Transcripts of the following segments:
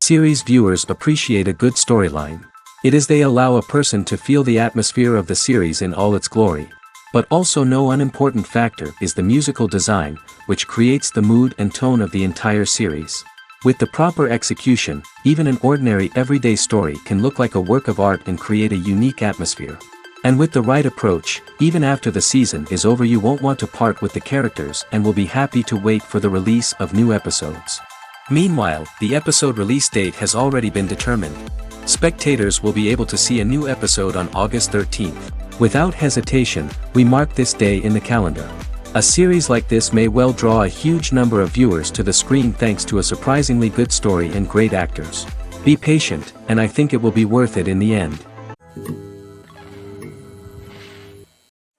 Series viewers appreciate a good storyline. It is they allow a person to feel the atmosphere of the series in all its glory. But also no unimportant factor is the musical design, which creates the mood and tone of the entire series. With the proper execution, even an ordinary everyday story can look like a work of art and create a unique atmosphere. And with the right approach, even after the season is over you won't want to part with the characters and will be happy to wait for the release of new episodes. Meanwhile, the episode release date has already been determined. Spectators will be able to see a new episode on August 13th. Without hesitation, we mark this day in the calendar. A series like this may well draw a huge number of viewers to the screen thanks to a surprisingly good story and great actors. Be patient, and I think it will be worth it in the end.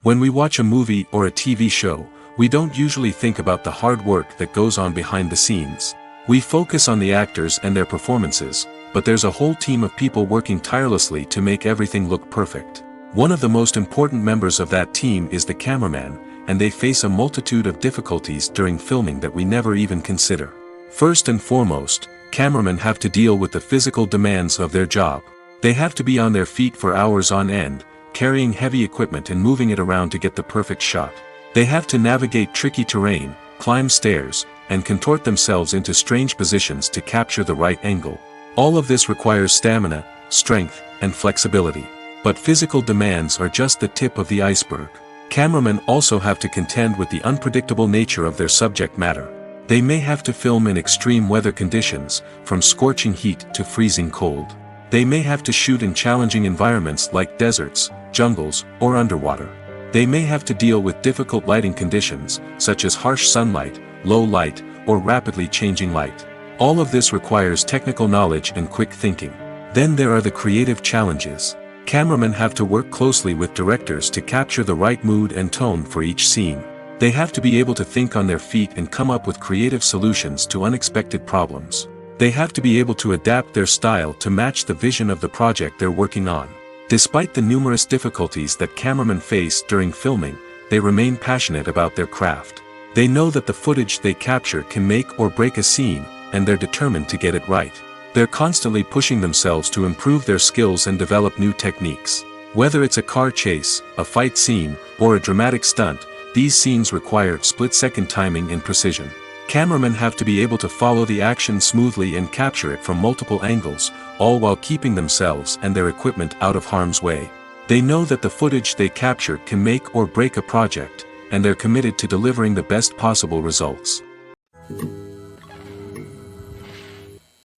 When we watch a movie or a TV show, we don't usually think about the hard work that goes on behind the scenes. We focus on the actors and their performances, but there's a whole team of people working tirelessly to make everything look perfect. One of the most important members of that team is the cameraman, and they face a multitude of difficulties during filming that we never even consider. First and foremost, cameramen have to deal with the physical demands of their job. They have to be on their feet for hours on end, carrying heavy equipment and moving it around to get the perfect shot. They have to navigate tricky terrain, climb stairs, and contort themselves into strange positions to capture the right angle. All of this requires stamina, strength, and flexibility. But physical demands are just the tip of the iceberg. Cameramen also have to contend with the unpredictable nature of their subject matter. They may have to film in extreme weather conditions, from scorching heat to freezing cold. They may have to shoot in challenging environments like deserts, jungles, or underwater. They may have to deal with difficult lighting conditions, such as harsh sunlight, low light, or rapidly changing light. All of this requires technical knowledge and quick thinking. Then there are the creative challenges. Cameramen have to work closely with directors to capture the right mood and tone for each scene. They have to be able to think on their feet and come up with creative solutions to unexpected problems. They have to be able to adapt their style to match the vision of the project they're working on. Despite the numerous difficulties that cameramen face during filming, they remain passionate about their craft. They know that the footage they capture can make or break a scene, and they're determined to get it right. They're constantly pushing themselves to improve their skills and develop new techniques. Whether it's a car chase, a fight scene, or a dramatic stunt, these scenes require split-second timing and precision. Cameramen have to be able to follow the action smoothly and capture it from multiple angles, all while keeping themselves and their equipment out of harm's way. They know that the footage they capture can make or break a project, and they're committed to delivering the best possible results.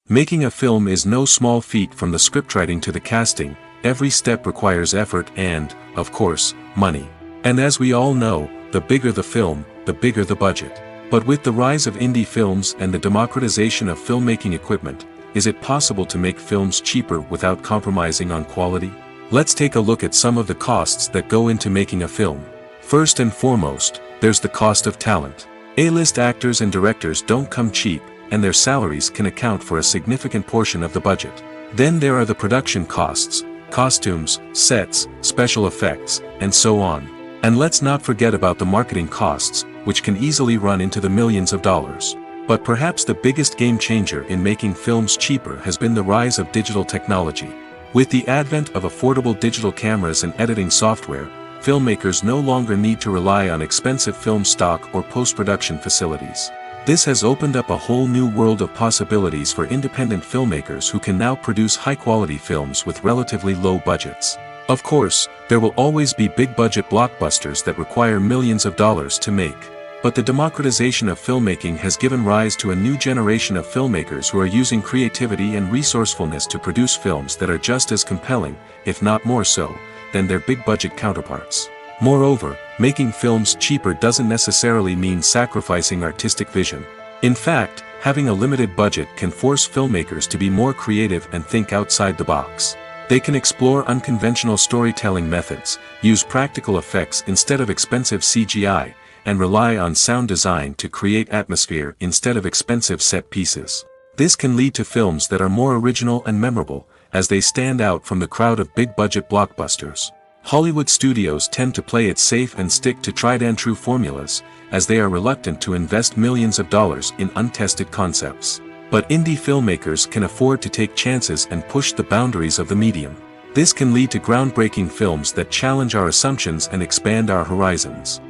Making a film is no small feat. From the scriptwriting to the casting, every step requires effort and, of course, money. And as we all know, the bigger the film, the bigger the budget. But with the rise of indie films and the democratization of filmmaking equipment, is it possible to make films cheaper without compromising on quality? Let's take a look at some of the costs that go into making a film. First and foremost, there's the cost of talent. A-list actors and directors don't come cheap, and their salaries can account for a significant portion of the budget. Then there are the production costs, costumes, sets, special effects, and so on. And let's not forget about the marketing costs, which can easily run into the millions of dollars. But perhaps the biggest game changer in making films cheaper has been the rise of digital technology. With the advent of affordable digital cameras and editing software, filmmakers no longer need to rely on expensive film stock or post-production facilities. This has opened up a whole new world of possibilities for independent filmmakers who can now produce high-quality films with relatively low budgets. Of course, there will always be big-budget blockbusters that require millions of dollars to make. But the democratization of filmmaking has given rise to a new generation of filmmakers who are using creativity and resourcefulness to produce films that are just as compelling, if not more so, than their big-budget counterparts. Moreover, making films cheaper doesn't necessarily mean sacrificing artistic vision. In fact, having a limited budget can force filmmakers to be more creative and think outside the box. They can explore unconventional storytelling methods, use practical effects instead of expensive CGI, and rely on sound design to create atmosphere instead of expensive set pieces. This can lead to films that are more original and memorable, as they stand out from the crowd of big-budget blockbusters. Hollywood studios tend to play it safe and stick to tried-and-true formulas, as they are reluctant to invest millions of dollars in untested concepts. But indie filmmakers can afford to take chances and push the boundaries of the medium. This can lead to groundbreaking films that challenge our assumptions and expand our horizons.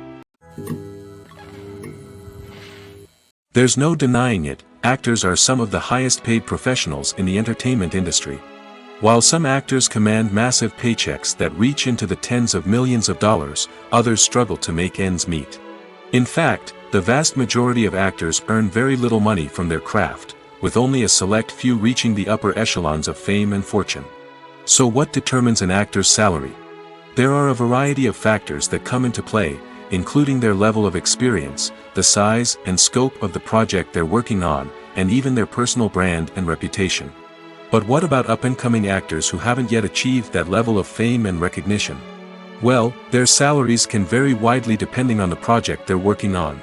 There's no denying it, actors are some of the highest paid professionals in the entertainment industry. While some actors command massive paychecks that reach into the tens of millions of dollars, others struggle to make ends meet. In fact, the vast majority of actors earn very little money from their craft, with only a select few reaching the upper echelons of fame and fortune. So what determines an actor's salary? There are a variety of factors that come into play, including their level of experience, the size and scope of the project they're working on, and even their personal brand and reputation. But what about up-and-coming actors who haven't yet achieved that level of fame and recognition? Well, their salaries can vary widely depending on the project they're working on.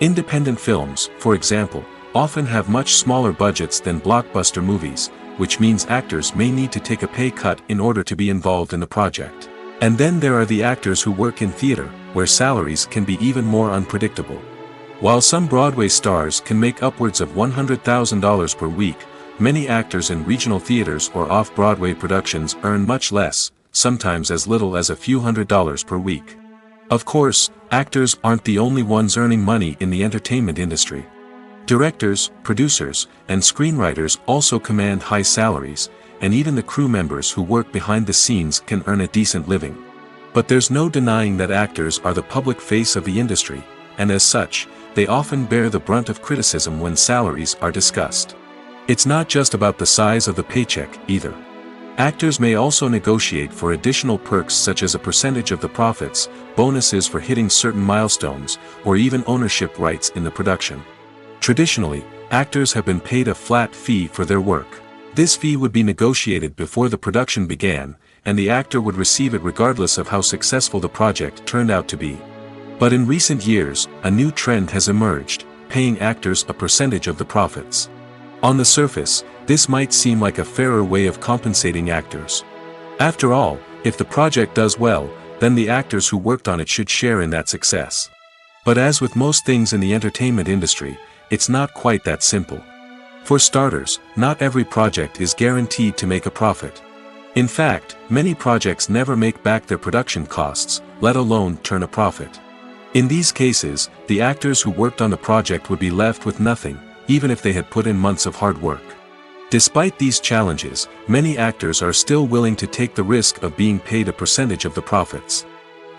Independent films, for example, often have much smaller budgets than blockbuster movies, which means actors may need to take a pay cut in order to be involved in the project. And then there are the actors who work in theater, where salaries can be even more unpredictable. While some Broadway stars can make upwards of $100,000 per week, many actors in regional theaters or off-Broadway productions earn much less, sometimes as little as a few $100s per week. Of course, actors aren't the only ones earning money in the entertainment industry. Directors, producers, and screenwriters also command high salaries, and even the crew members who work behind the scenes can earn a decent living. But there's no denying that actors are the public face of the industry, and as such, they often bear the brunt of criticism when salaries are discussed. It's not just about the size of the paycheck, either. Actors may also negotiate for additional perks such as a percentage of the profits, bonuses for hitting certain milestones, or even ownership rights in the production. Traditionally, actors have been paid a flat fee for their work. This fee would be negotiated before the production began, and the actor would receive it regardless of how successful the project turned out to be. But in recent years, a new trend has emerged, paying actors a percentage of the profits. On the surface, this might seem like a fairer way of compensating actors. After all, if the project does well, then the actors who worked on it should share in that success. But as with most things in the entertainment industry, it's not quite that simple. For starters, not every project is guaranteed to make a profit. In fact, many projects never make back their production costs, let alone turn a profit. In these cases, the actors who worked on the project would be left with nothing, even if they had put in months of hard work. Despite these challenges, many actors are still willing to take the risk of being paid a percentage of the profits.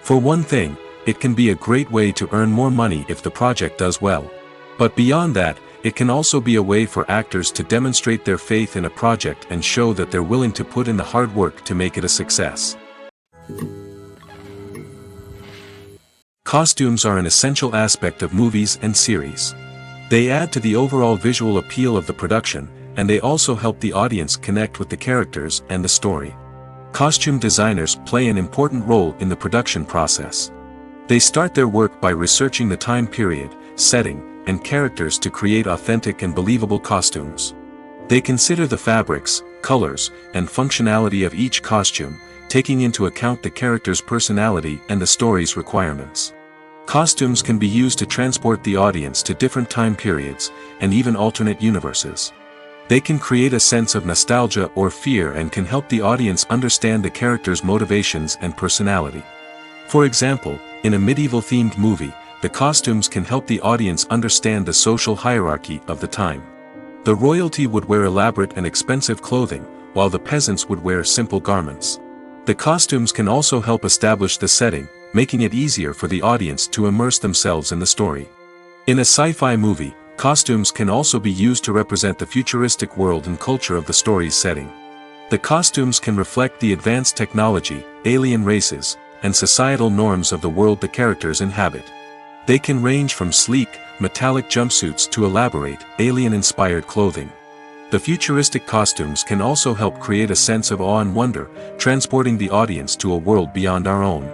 For one thing, it can be a great way to earn more money if the project does well. But beyond that, it can also be a way for actors to demonstrate their faith in a project and show that they're willing to put in the hard work to make it a success. Costumes are an essential aspect of movies and series. They add to the overall visual appeal of the production, and they also help the audience connect with the characters and the story. Costume designers play an important role in the production process. They start their work by researching the time period, setting, and characters to create authentic and believable costumes. They consider the fabrics, colors, and functionality of each costume, taking into account the character's personality and the story's requirements. Costumes can be used to transport the audience to different time periods, and even alternate universes. They can create a sense of nostalgia or fear and can help the audience understand the character's motivations and personality. For example, in a medieval-themed movie, the costumes can help the audience understand the social hierarchy of the time. The royalty would wear elaborate and expensive clothing, while the peasants would wear simple garments. The costumes can also help establish the setting, making it easier for the audience to immerse themselves in the story. In a sci-fi movie, costumes can also be used to represent the futuristic world and culture of the story's setting. The costumes can reflect the advanced technology, alien races, and societal norms of the world the characters inhabit. They can range from sleek, metallic jumpsuits to elaborate, alien-inspired clothing. The futuristic costumes can also help create a sense of awe and wonder, transporting the audience to a world beyond our own.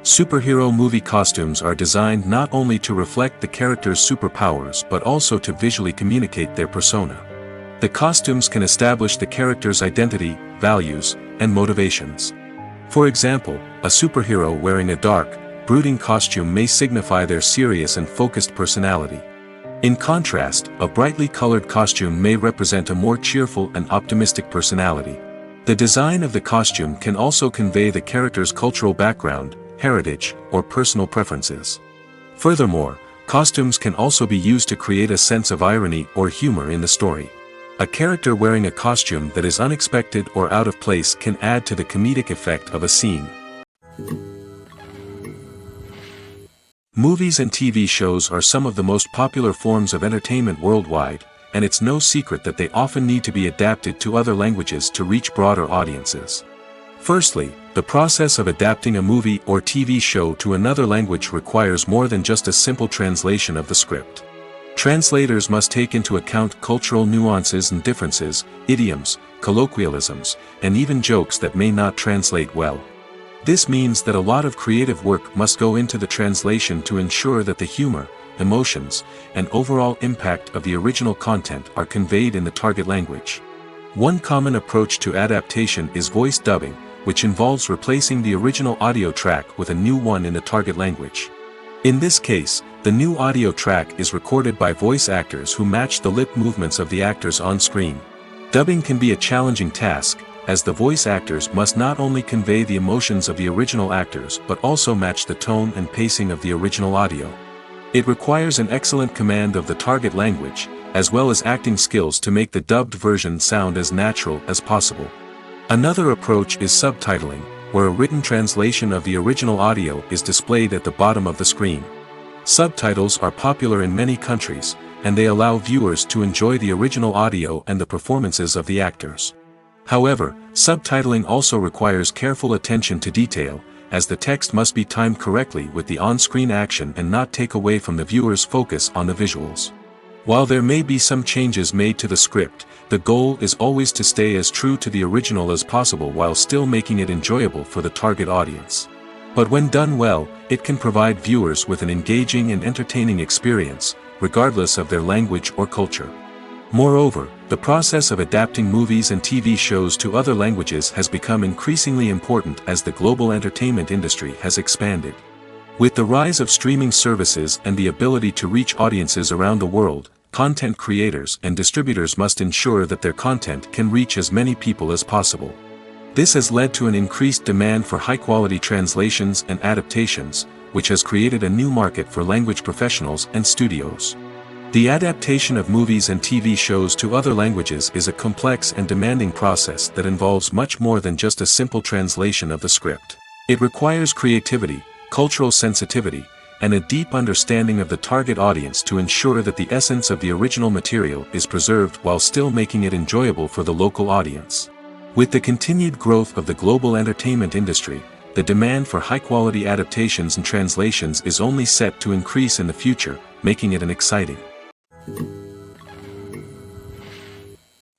Superhero movie costumes are designed not only to reflect the character's superpowers but also to visually communicate their persona. The costumes can establish the character's identity, values, and motivations. For example, a superhero wearing a dark, brooding costume may signify their serious and focused personality. In contrast, a brightly colored costume may represent a more cheerful and optimistic personality. The design of the costume can also convey the character's cultural background, heritage, or personal preferences. Furthermore, costumes can also be used to create a sense of irony or humor in the story. A character wearing a costume that is unexpected or out of place can add to the comedic effect of a scene. Movies and TV shows are some of the most popular forms of entertainment worldwide, and it's no secret that they often need to be adapted to other languages to reach broader audiences. Firstly, the process of adapting a movie or TV show to another language requires more than just a simple translation of the script. Translators must take into account cultural nuances and differences, idioms, colloquialisms, and even jokes that may not translate well. This means that a lot of creative work must go into the translation to ensure that the humor, emotions, and overall impact of the original content are conveyed in the target language. One common approach to adaptation is voice dubbing, which involves replacing the original audio track with a new one in the target language. In this case, the new audio track is recorded by voice actors who match the lip movements of the actors on screen. Dubbing can be a challenging task, as the voice actors must not only convey the emotions of the original actors but also match the tone and pacing of the original audio. It requires an excellent command of the target language, as well as acting skills to make the dubbed version sound as natural as possible. Another approach is subtitling, where a written translation of the original audio is displayed at the bottom of the screen. Subtitles are popular in many countries, and they allow viewers to enjoy the original audio and the performances of the actors. However, subtitling also requires careful attention to detail, as the text must be timed correctly with the on-screen action and not take away from the viewer's focus on the visuals. While there may be some changes made to the script, the goal is always to stay as true to the original as possible while still making it enjoyable for the target audience. But when done well, it can provide viewers with an engaging and entertaining experience, regardless of their language or culture. Moreover, the process of adapting movies and TV shows to other languages has become increasingly important as the global entertainment industry has expanded. With the rise of streaming services and the ability to reach audiences around the world, content creators and distributors must ensure that their content can reach as many people as possible. This has led to an increased demand for high-quality translations and adaptations, which has created a new market for language professionals and studios. The adaptation of movies and TV shows to other languages is a complex and demanding process that involves much more than just a simple translation of the script. It requires creativity, cultural sensitivity, and a deep understanding of the target audience to ensure that the essence of the original material is preserved while still making it enjoyable for the local audience. With the continued growth of the global entertainment industry, the demand for high-quality adaptations and translations is only set to increase in the future, making it an exciting.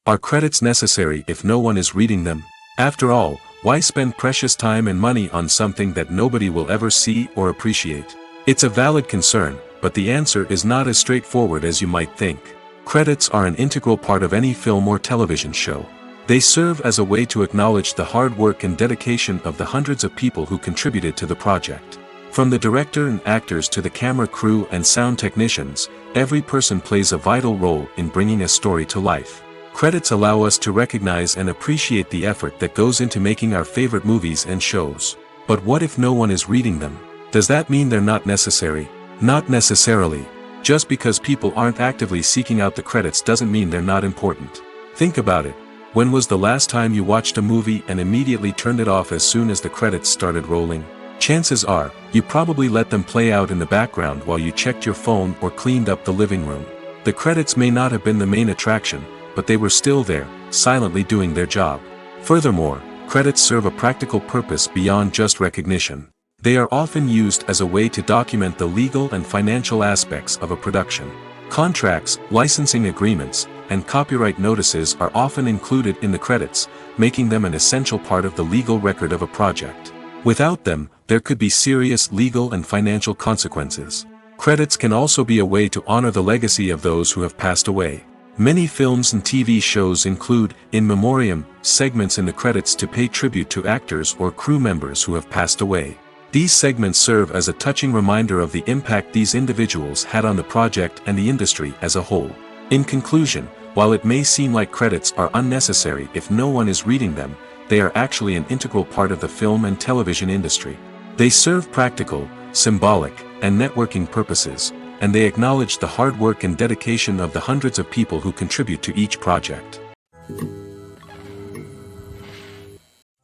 Are credits necessary if no one is reading them? After all, why spend precious time and money on something that nobody will ever see or appreciate? It's a valid concern, but the answer is not as straightforward as you might think. Credits are an integral part of any film or television show. They serve as a way to acknowledge the hard work and dedication of the hundreds of people who contributed to the project. From the director and actors to the camera crew and sound technicians, every person plays a vital role in bringing a story to life. Credits allow us to recognize and appreciate the effort that goes into making our favorite movies and shows. But what if no one is reading them? Does that mean they're not necessary? Not necessarily. Just because people aren't actively seeking out the credits doesn't mean they're not important. Think about it. When was the last time you watched a movie and immediately turned it off as soon as the credits started rolling? Chances are, you probably let them play out in the background while you checked your phone or cleaned up the living room. The credits may not have been the main attraction, but they were still there, silently doing their job. Furthermore, credits serve a practical purpose beyond just recognition. They are often used as a way to document the legal and financial aspects of a production. Contracts, licensing agreements, and copyright notices are often included in the credits, making them an essential part of the legal record of a project. Without them, there could be serious legal and financial consequences. Credits can also be a way to honor the legacy of those who have passed away. Many films and TV shows include, in memoriam, segments in the credits to pay tribute to actors or crew members who have passed away. These segments serve as a touching reminder of the impact these individuals had on the project and the industry as a whole. In conclusion, while it may seem like credits are unnecessary if no one is reading them, they are actually an integral part of the film and television industry. They serve practical, symbolic, and networking purposes, and they acknowledge the hard work and dedication of the hundreds of people who contribute to each project.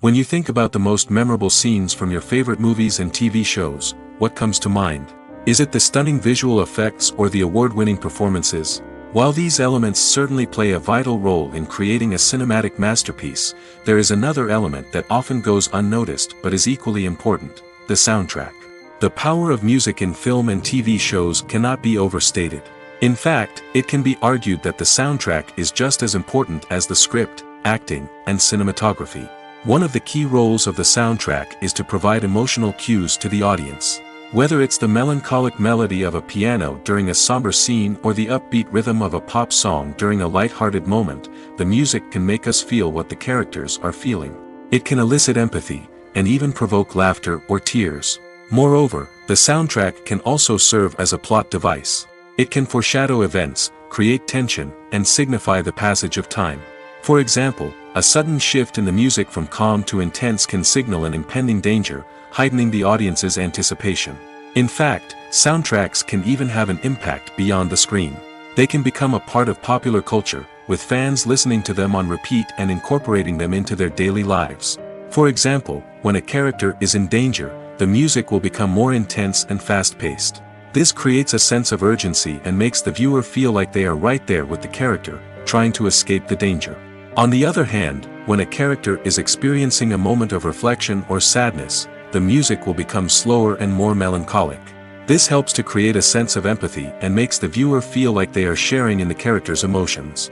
When you think about the most memorable scenes from your favorite movies and TV shows, what comes to mind? Is it the stunning visual effects or the award-winning performances? While these elements certainly play a vital role in creating a cinematic masterpiece, there is another element that often goes unnoticed but is equally important: the soundtrack. The power of music in film and TV shows cannot be overstated. In fact, it can be argued that the soundtrack is just as important as the script, acting, and cinematography. One of the key roles of the soundtrack is to provide emotional cues to the audience. Whether it's the melancholic melody of a piano during a somber scene or the upbeat rhythm of a pop song during a light-hearted moment, the music can make us feel what the characters are feeling. It can elicit empathy, and even provoke laughter or tears. Moreover, the soundtrack can also serve as a plot device. It can foreshadow events, create tension, and signify the passage of time. For example, a sudden shift in the music from calm to intense can signal an impending danger, heightening the audience's anticipation. In fact, soundtracks can even have an impact beyond the screen. They can become a part of popular culture, with fans listening to them on repeat and incorporating them into their daily lives. For example, when a character is in danger, the music will become more intense and fast-paced. This creates a sense of urgency and makes the viewer feel like they are right there with the character, trying to escape the danger. On the other hand, when a character is experiencing a moment of reflection or sadness, the music will become slower and more melancholic. This helps to create a sense of empathy and makes the viewer feel like they are sharing in the character's emotions.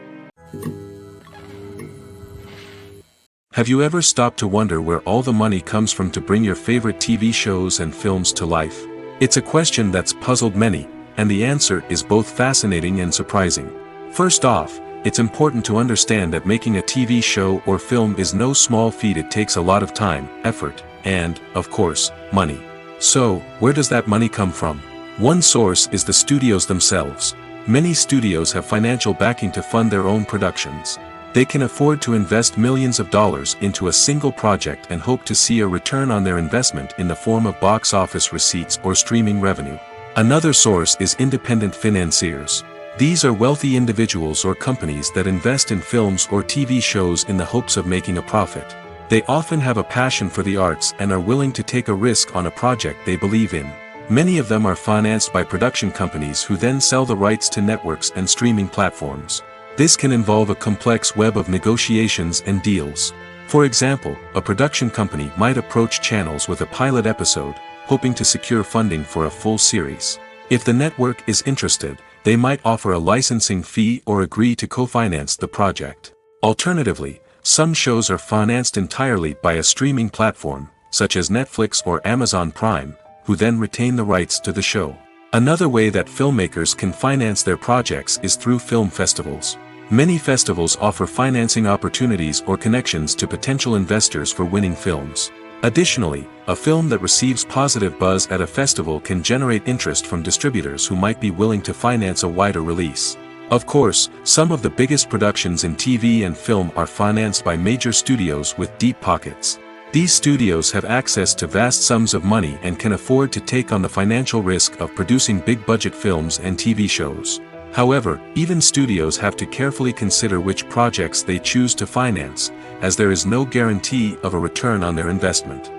Have you ever stopped to wonder where all the money comes from to bring your favorite TV shows and films to life? It's a question that's puzzled many, and the answer is both fascinating and surprising. First off, it's important to understand that making a TV show or film is no small feat. It takes a lot of time, effort, and, of course, money. So, where does that money come from? One source is the studios themselves. Many studios have financial backing to fund their own productions. They can afford to invest millions of dollars into a single project and hope to see a return on their investment in the form of box office receipts or streaming revenue. Another source is independent financiers. These are wealthy individuals or companies that invest in films or TV shows in the hopes of making a profit. They often have a passion for the arts and are willing to take a risk on a project they believe in. Many of them are financed by production companies who then sell the rights to networks and streaming platforms. This can involve a complex web of negotiations and deals. For example, a production company might approach channels with a pilot episode, hoping to secure funding for a full series. If the network is interested, they might offer a licensing fee or agree to co-finance the project. Alternatively, some shows are financed entirely by a streaming platform, such as Netflix or Amazon Prime, who then retain the rights to the show. Another way that filmmakers can finance their projects is through film festivals. Many festivals offer financing opportunities or connections to potential investors for winning films. Additionally, a film that receives positive buzz at a festival can generate interest from distributors who might be willing to finance a wider release. Of course, some of the biggest productions in TV and film are financed by major studios with deep pockets. These studios have access to vast sums of money and can afford to take on the financial risk of producing big-budget films and TV shows. However, even studios have to carefully consider which projects they choose to finance, as there is no guarantee of a return on their investment.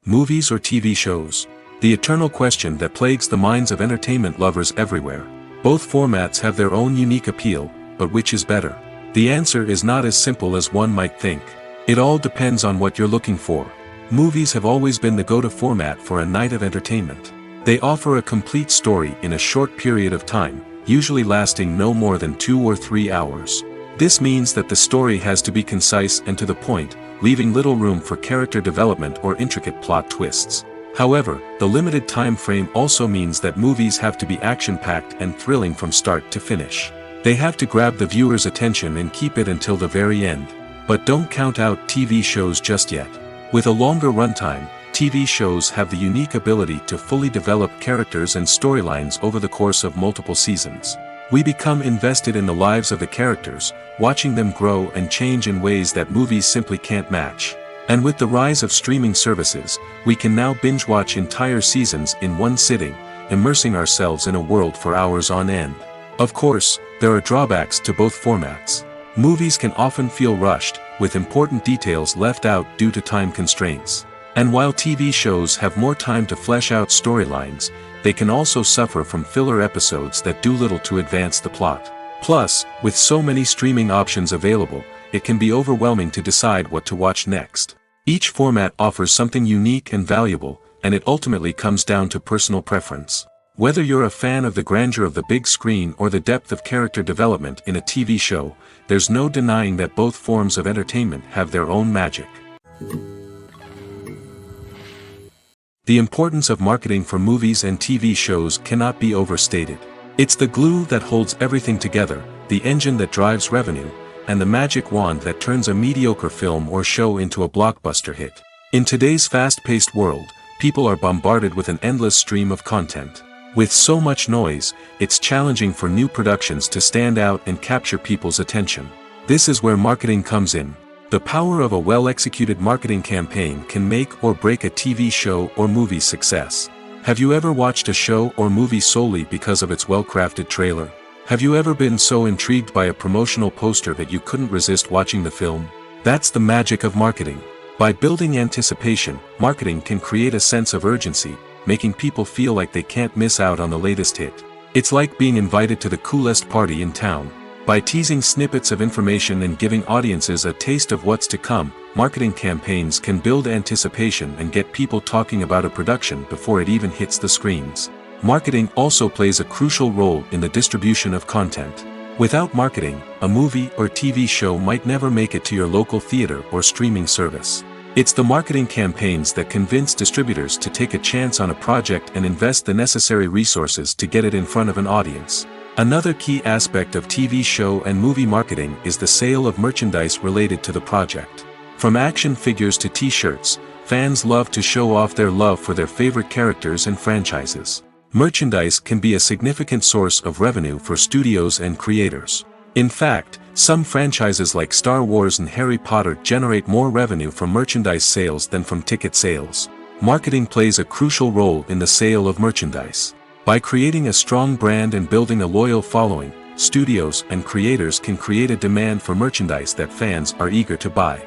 Movies or TV shows? The eternal question that plagues the minds of entertainment lovers everywhere. Both formats have their own unique appeal, but which is better? The answer is not as simple as one might think. It all depends on what you're looking for. Movies have always been the go-to format for a night of entertainment. They offer a complete story in a short period of time, usually lasting no more than 2 or 3 hours. This means that the story has to be concise and to the point, leaving little room for character development or intricate plot twists. However, the limited time frame also means that movies have to be action-packed and thrilling from start to finish. They have to grab the viewer's attention and keep it until the very end. But don't count out TV shows just yet. With a longer runtime, TV shows have the unique ability to fully develop characters and storylines over the course of multiple seasons. We become invested in the lives of the characters, watching them grow and change in ways that movies simply can't match. And with the rise of streaming services, we can now binge-watch entire seasons in one sitting, immersing ourselves in a world for hours on end. Of course, there are drawbacks to both formats. Movies can often feel rushed, with important details left out due to time constraints. And while TV shows have more time to flesh out storylines, they can also suffer from filler episodes that do little to advance the plot. Plus, with so many streaming options available, it can be overwhelming to decide what to watch next. Each format offers something unique and valuable, and it ultimately comes down to personal preference. Whether you're a fan of the grandeur of the big screen or the depth of character development in a TV show, there's no denying that both forms of entertainment have their own magic. The importance of marketing for movies and TV shows cannot be overstated. It's the glue that holds everything together, the engine that drives revenue, and the magic wand that turns a mediocre film or show into a blockbuster hit. In today's fast-paced world, people are bombarded with an endless stream of content. With so much noise, it's challenging for new productions to stand out and capture people's attention. This is where marketing comes in. The power of a well-executed marketing campaign can make or break a TV show or movie's success. Have you ever watched a show or movie solely because of its well-crafted trailer? Have you ever been so intrigued by a promotional poster that you couldn't resist watching the film? That's the magic of marketing. By building anticipation, marketing can create a sense of urgency, making people feel like they can't miss out on the latest hit. It's like being invited to the coolest party in town. By teasing snippets of information and giving audiences a taste of what's to come, marketing campaigns can build anticipation and get people talking about a production before it even hits the screens. Marketing also plays a crucial role in the distribution of content. Without marketing, a movie or TV show might never make it to your local theater or streaming service. It's the marketing campaigns that convince distributors to take a chance on a project and invest the necessary resources to get it in front of an audience. Another key aspect of TV show and movie marketing is the sale of merchandise related to the project. From action figures to t-shirts, fans love to show off their love for their favorite characters and franchises. Merchandise can be a significant source of revenue for studios and creators. In fact, some franchises like Star Wars and Harry Potter generate more revenue from merchandise sales than from ticket sales. Marketing plays a crucial role in the sale of merchandise. By creating a strong brand and building a loyal following, studios and creators can create a demand for merchandise that fans are eager to buy.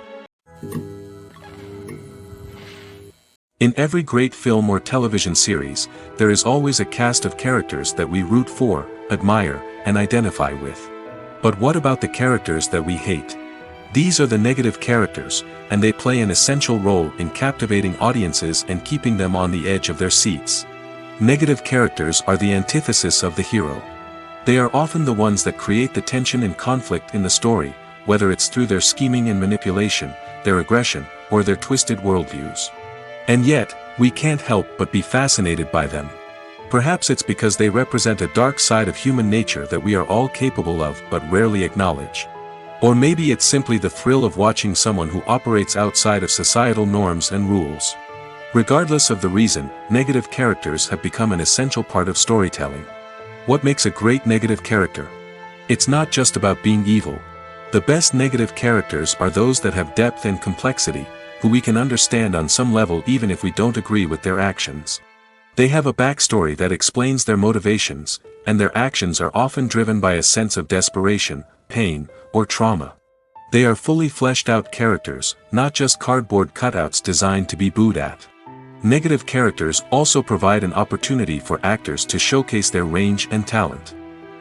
In every great film or television series, there is always a cast of characters that we root for, admire, and identify with. But what about the characters that we hate? These are the negative characters, and they play an essential role in captivating audiences and keeping them on the edge of their seats. Negative characters are the antithesis of the hero. They are often the ones that create the tension and conflict in the story, whether it's through their scheming and manipulation, their aggression, or their twisted worldviews. And yet, we can't help but be fascinated by them. Perhaps it's because they represent a dark side of human nature that we are all capable of but rarely acknowledge. Or maybe it's simply the thrill of watching someone who operates outside of societal norms and rules. Regardless of the reason, negative characters have become an essential part of storytelling. What makes a great negative character? It's not just about being evil. The best negative characters are those that have depth and complexity, who we can understand on some level even if we don't agree with their actions. They have a backstory that explains their motivations, and their actions are often driven by a sense of desperation, pain, or trauma. They are fully fleshed out characters, not just cardboard cutouts designed to be booed at. Negative characters also provide an opportunity for actors to showcase their range and talent.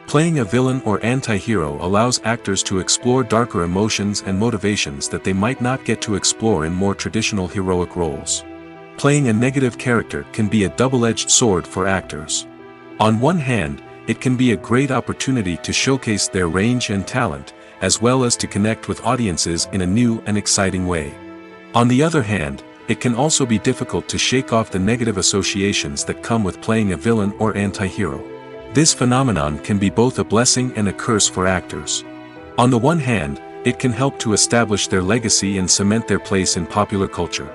Playing a villain or anti-hero allows actors to explore darker emotions and motivations that they might not get to explore in more traditional heroic roles. Playing a negative character can be a double-edged sword for actors. On one hand, it can be a great opportunity to showcase their range and talent, as well as to connect with audiences in a new and exciting way. On the other hand, it can also be difficult to shake off the negative associations that come with playing a villain or anti-hero. This phenomenon can be both a blessing and a curse for actors. On the one hand, it can help to establish their legacy and cement their place in popular culture.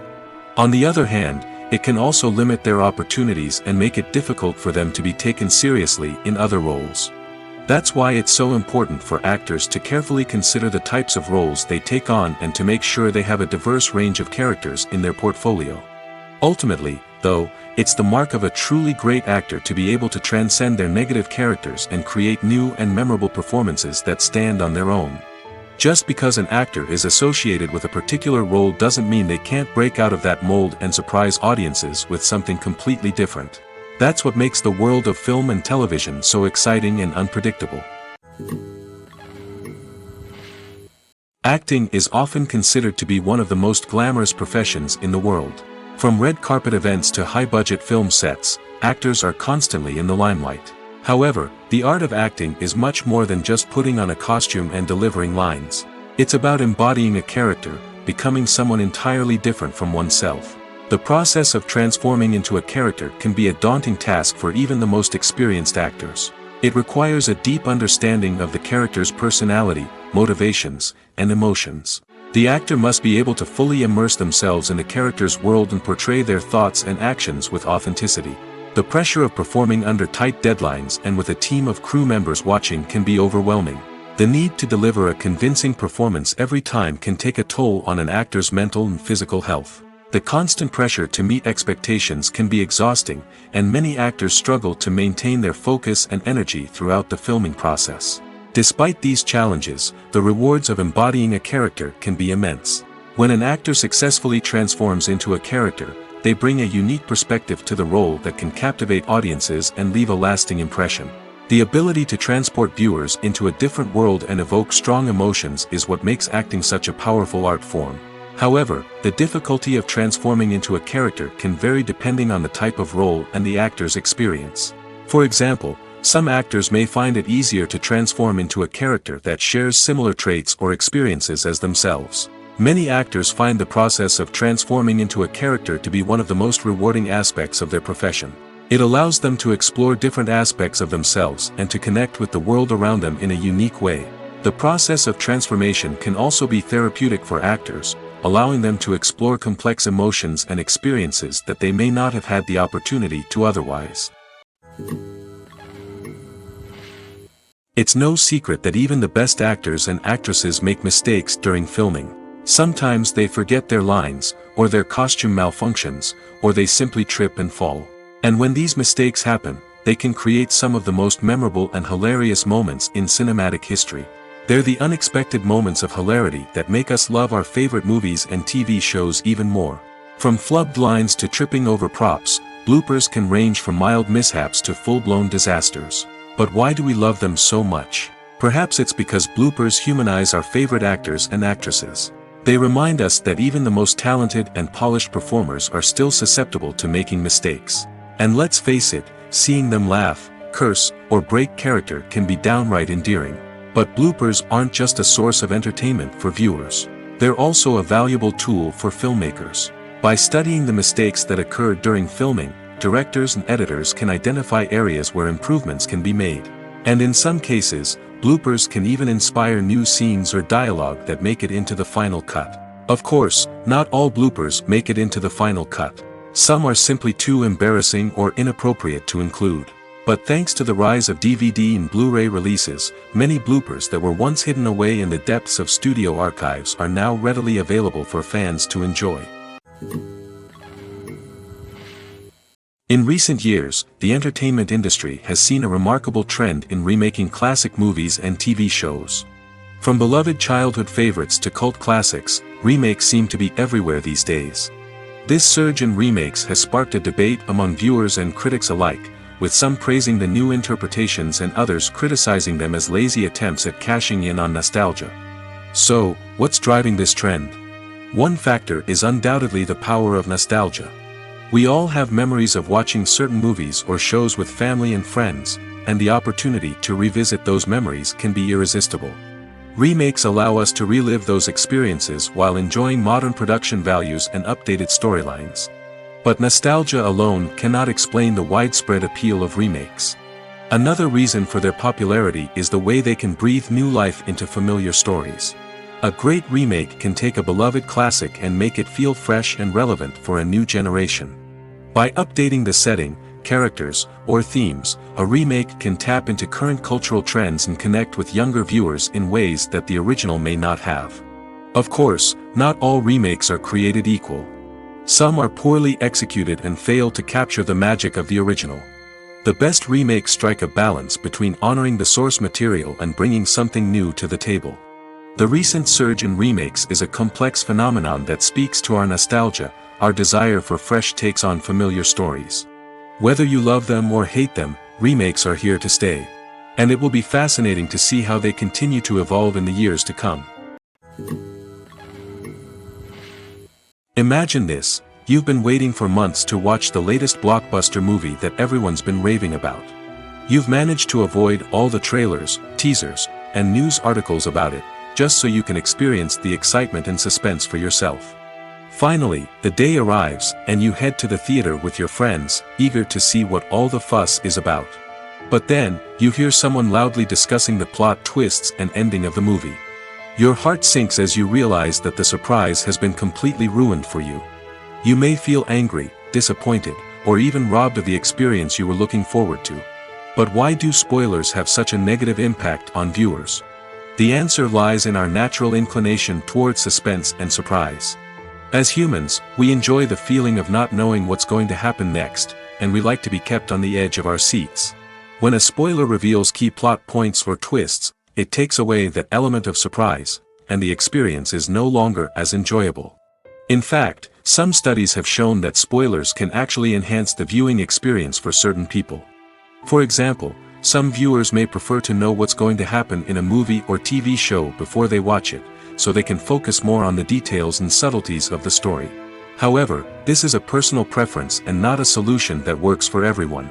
On the other hand, it can also limit their opportunities and make it difficult for them to be taken seriously in other roles. That's why it's so important for actors to carefully consider the types of roles they take on and to make sure they have a diverse range of characters in their portfolio. Ultimately, though, it's the mark of a truly great actor to be able to transcend their negative characters and create new and memorable performances that stand on their own. Just because an actor is associated with a particular role doesn't mean they can't break out of that mold and surprise audiences with something completely different. That's what makes the world of film and television so exciting and unpredictable. Acting is often considered to be one of the most glamorous professions in the world. From red carpet events to high-budget film sets, actors are constantly in the limelight. However, the art of acting is much more than just putting on a costume and delivering lines. It's about embodying a character, becoming someone entirely different from oneself. The process of transforming into a character can be a daunting task for even the most experienced actors. It requires a deep understanding of the character's personality, motivations, and emotions. The actor must be able to fully immerse themselves in the character's world and portray their thoughts and actions with authenticity. The pressure of performing under tight deadlines and with a team of crew members watching can be overwhelming. The need to deliver a convincing performance every time can take a toll on an actor's mental and physical health. The constant pressure to meet expectations can be exhausting, and many actors struggle to maintain their focus and energy throughout the filming process. Despite these challenges, the rewards of embodying a character can be immense. When an actor successfully transforms into a character, they bring a unique perspective to the role that can captivate audiences and leave a lasting impression. The ability to transport viewers into a different world and evoke strong emotions is what makes acting such a powerful art form. However, the difficulty of transforming into a character can vary depending on the type of role and the actor's experience. For example, some actors may find it easier to transform into a character that shares similar traits or experiences as themselves. Many actors find the process of transforming into a character to be one of the most rewarding aspects of their profession. It allows them to explore different aspects of themselves and to connect with the world around them in a unique way. The process of transformation can also be therapeutic for actors, allowing them to explore complex emotions and experiences that they may not have had the opportunity to otherwise. It's no secret that even the best actors and actresses make mistakes during filming. Sometimes they forget their lines, or their costume malfunctions, or they simply trip and fall. And when these mistakes happen, they can create some of the most memorable and hilarious moments in cinematic history. They're the unexpected moments of hilarity that make us love our favorite movies and TV shows even more. From flubbed lines to tripping over props, bloopers can range from mild mishaps to full-blown disasters. But why do we love them so much? Perhaps it's because bloopers humanize our favorite actors and actresses. They remind us that even the most talented and polished performers are still susceptible to making mistakes. And let's face it, seeing them laugh, curse, or break character can be downright endearing. But bloopers aren't just a source of entertainment for viewers. They're also a valuable tool for filmmakers. By studying the mistakes that occur during filming, directors and editors can identify areas where improvements can be made. And in some cases, bloopers can even inspire new scenes or dialogue that make it into the final cut. Of course, not all bloopers make it into the final cut. Some are simply too embarrassing or inappropriate to include. But thanks to the rise of DVD and Blu-ray releases, many bloopers that were once hidden away in the depths of studio archives are now readily available for fans to enjoy. In recent years, the entertainment industry has seen a remarkable trend in remaking classic movies and TV shows. From beloved childhood favorites to cult classics, remakes seem to be everywhere these days. This surge in remakes has sparked a debate among viewers and critics alike, with some praising the new interpretations and others criticizing them as lazy attempts at cashing in on nostalgia. So, what's driving this trend? One factor is undoubtedly the power of nostalgia. We all have memories of watching certain movies or shows with family and friends, and the opportunity to revisit those memories can be irresistible. Remakes allow us to relive those experiences while enjoying modern production values and updated storylines. But nostalgia alone cannot explain the widespread appeal of remakes. Another reason for their popularity is the way they can breathe new life into familiar stories. A great remake can take a beloved classic and make it feel fresh and relevant for a new generation. By updating the setting, characters, or themes, a remake can tap into current cultural trends and connect with younger viewers in ways that the original may not have. Of course, not all remakes are created equal. Some are poorly executed and fail to capture the magic of the original. The best remakes strike a balance between honoring the source material and bringing something new to the table. The recent surge in remakes is a complex phenomenon that speaks to our nostalgia, our desire for fresh takes on familiar stories. Whether you love them or hate them, remakes are here to stay. And it will be fascinating to see how they continue to evolve in the years to come. Imagine this: you've been waiting for months to watch the latest blockbuster movie that everyone's been raving about. You've managed to avoid all the trailers, teasers, and news articles about it, just so you can experience the excitement and suspense for yourself. Finally, the day arrives, and you head to the theater with your friends, eager to see what all the fuss is about. But then, you hear someone loudly discussing the plot twists and ending of the movie. Your heart sinks as you realize that the surprise has been completely ruined for you. You may feel angry, disappointed, or even robbed of the experience you were looking forward to. But why do spoilers have such a negative impact on viewers? The answer lies in our natural inclination towards suspense and surprise. As humans, we enjoy the feeling of not knowing what's going to happen next, and we like to be kept on the edge of our seats. When a spoiler reveals key plot points or twists, it takes away that element of surprise, and the experience is no longer as enjoyable. In fact, some studies have shown that spoilers can actually enhance the viewing experience for certain people. For example, some viewers may prefer to know what's going to happen in a movie or TV show before they watch it, so they can focus more on the details and subtleties of the story. However, this is a personal preference and not a solution that works for everyone.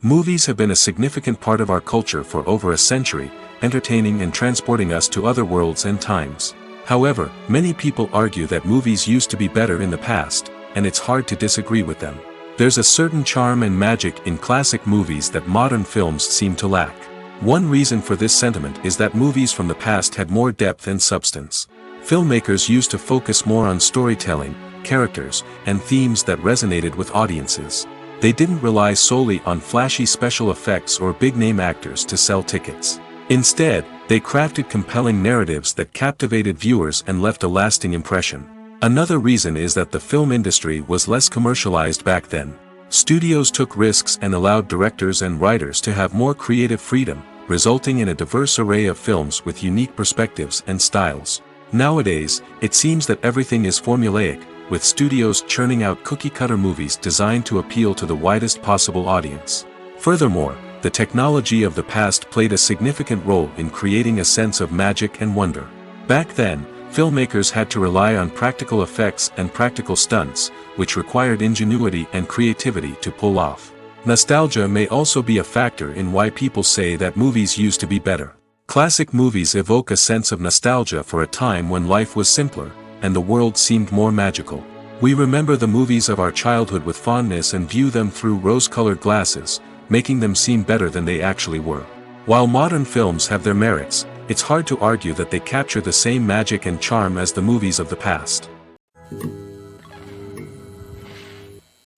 Movies have been a significant part of our culture for over a century, entertaining and transporting us to other worlds and times. However, many people argue that movies used to be better in the past, and it's hard to disagree with them. There's a certain charm and magic in classic movies that modern films seem to lack. One reason for this sentiment is that movies from the past had more depth and substance. Filmmakers used to focus more on storytelling, characters, and themes that resonated with audiences. They didn't rely solely on flashy special effects or big-name actors to sell tickets. Instead, they crafted compelling narratives that captivated viewers and left a lasting impression. Another reason is that the film industry was less commercialized back then. Studios took risks and allowed directors and writers to have more creative freedom, resulting in a diverse array of films with unique perspectives and styles. Nowadays, it seems that everything is formulaic, with studios churning out cookie-cutter movies designed to appeal to the widest possible audience. Furthermore, the technology of the past played a significant role in creating a sense of magic and wonder. Back then, filmmakers had to rely on practical effects and practical stunts, which required ingenuity and creativity to pull off. Nostalgia may also be a factor in why people say that movies used to be better. Classic movies evoke a sense of nostalgia for a time when life was simpler, and the world seemed more magical. We remember the movies of our childhood with fondness and view them through rose-colored glasses, making them seem better than they actually were. While modern films have their merits, it's hard to argue that they capture the same magic and charm as the movies of the past.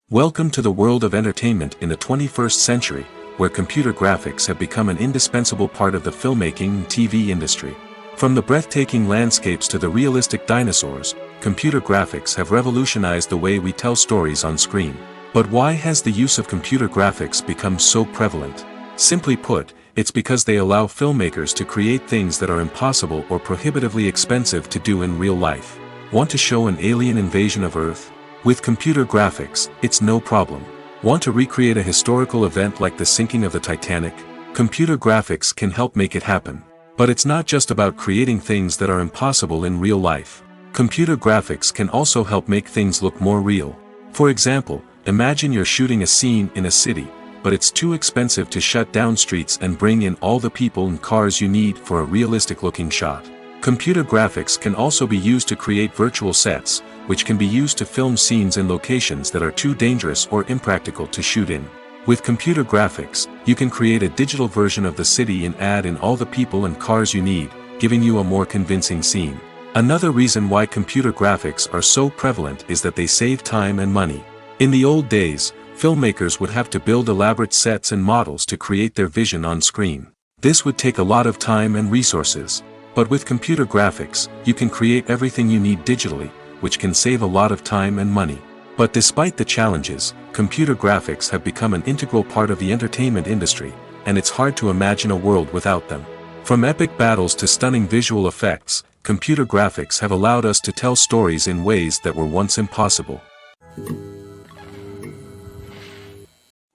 Welcome to the world of entertainment in the 21st century, where computer graphics have become an indispensable part of the filmmaking and TV industry. From the breathtaking landscapes to the realistic dinosaurs, computer graphics have revolutionized the way we tell stories on screen. But why has the use of computer graphics become so prevalent? Simply put, it's because they allow filmmakers to create things that are impossible or prohibitively expensive to do in real life. Want to show an alien invasion of Earth? With computer graphics, it's no problem. Want to recreate a historical event like the sinking of the Titanic? Computer graphics can help make it happen. But it's not just about creating things that are impossible in real life. Computer graphics can also help make things look more real. For example, imagine you're shooting a scene in a city, but it's too expensive to shut down streets and bring in all the people and cars you need for a realistic-looking shot. Computer graphics can also be used to create virtual sets, which can be used to film scenes in locations that are too dangerous or impractical to shoot in. With computer graphics, you can create a digital version of the city and add in all the people and cars you need, giving you a more convincing scene. Another reason why computer graphics are so prevalent is that they save time and money. In the old days, filmmakers would have to build elaborate sets and models to create their vision on screen. This would take a lot of time and resources. But with computer graphics, you can create everything you need digitally, which can save a lot of time and money. But despite the challenges, computer graphics have become an integral part of the entertainment industry, and it's hard to imagine a world without them. From epic battles to stunning visual effects, computer graphics have allowed us to tell stories in ways that were once impossible.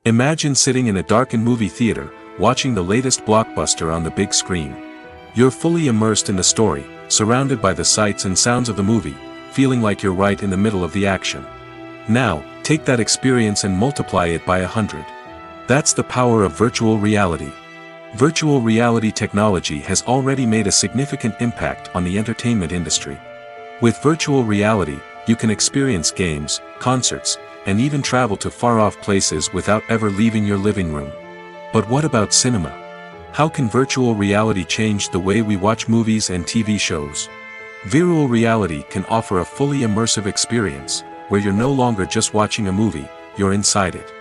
Imagine sitting in a darkened movie theater, watching the latest blockbuster on the big screen. You're fully immersed in the story, surrounded by the sights and sounds of the movie, feeling like you're right in the middle of the action. Now, take that experience and multiply it by 100. That's the power of virtual reality. Virtual reality technology has already made a significant impact on the entertainment industry. With virtual reality, you can experience games, concerts, and even travel to far-off places without ever leaving your living room. But what about cinema? How can virtual reality change the way we watch movies and TV shows? Virtual reality can offer a fully immersive experience, where you're no longer just watching a movie, you're inside it.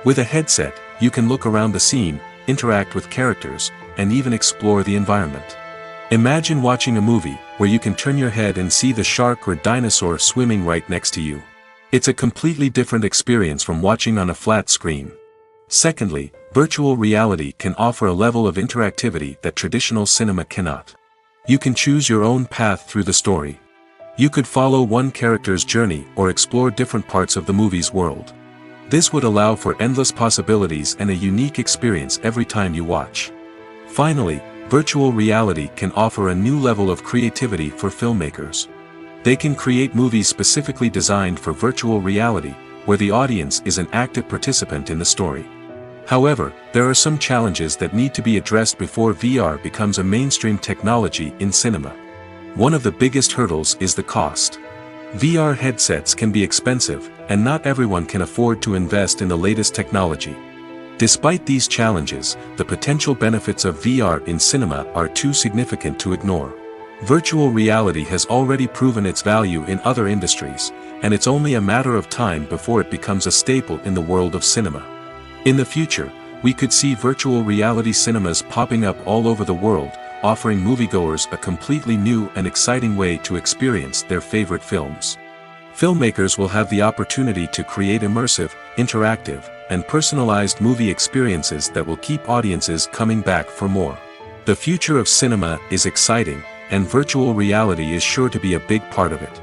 With a headset, you can look around the scene, interact with characters, and even explore the environment. Imagine watching a movie, where you can turn your head and see the shark or dinosaur swimming right next to you. It's a completely different experience from watching on a flat screen. Secondly, virtual reality can offer a level of interactivity that traditional cinema cannot. You can choose your own path through the story. You could follow one character's journey or explore different parts of the movie's world. This would allow for endless possibilities and a unique experience every time you watch. Finally, virtual reality can offer a new level of creativity for filmmakers. They can create movies specifically designed for virtual reality, where the audience is an active participant in the story. However, there are some challenges that need to be addressed before VR becomes a mainstream technology in cinema. One of the biggest hurdles is the cost. VR headsets can be expensive, and not everyone can afford to invest in the latest technology. Despite these challenges, the potential benefits of VR in cinema are too significant to ignore. Virtual reality has already proven its value in other industries, and it's only a matter of time before it becomes a staple in the world of cinema. In the future, we could see virtual reality cinemas popping up all over the world, offering moviegoers a completely new and exciting way to experience their favorite films. Filmmakers will have the opportunity to create immersive, interactive, and personalized movie experiences that will keep audiences coming back for more. The future of cinema is exciting, and virtual reality is sure to be a big part of it.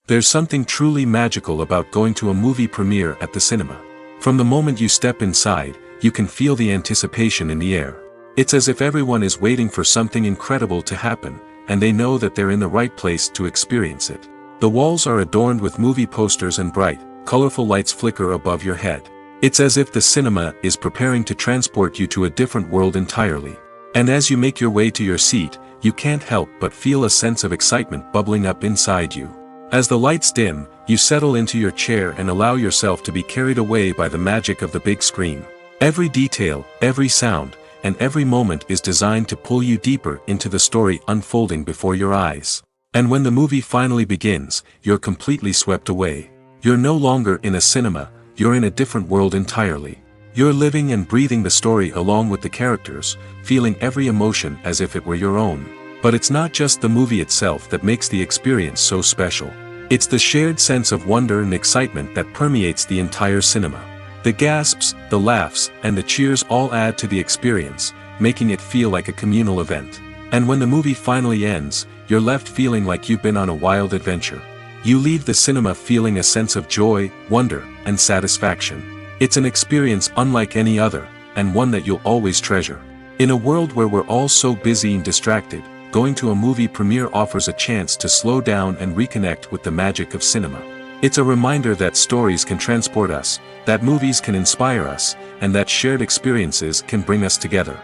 There's something truly magical about going to a movie premiere at the cinema. From the moment you step inside, you can feel the anticipation in the air. It's as if everyone is waiting for something incredible to happen, and they know that they're in the right place to experience it. The walls are adorned with movie posters and bright, colorful lights flicker above your head. It's as if the cinema is preparing to transport you to a different world entirely. And as you make your way to your seat, you can't help but feel a sense of excitement bubbling up inside you. As the lights dim, you settle into your chair and allow yourself to be carried away by the magic of the big screen. Every detail, every sound, and every moment is designed to pull you deeper into the story unfolding before your eyes. And when the movie finally begins, you're completely swept away. You're no longer in a cinema, you're in a different world entirely. You're living and breathing the story along with the characters, feeling every emotion as if it were your own. But it's not just the movie itself that makes the experience so special. It's the shared sense of wonder and excitement that permeates the entire cinema. The gasps, the laughs, and the cheers all add to the experience, making it feel like a communal event. And when the movie finally ends, you're left feeling like you've been on a wild adventure. You leave the cinema feeling a sense of joy, wonder, and satisfaction. It's an experience unlike any other, and one that you'll always treasure. In a world where we're all so busy and distracted, going to a movie premiere offers a chance to slow down and reconnect with the magic of cinema. It's a reminder that stories can transport us, that movies can inspire us, and that shared experiences can bring us together.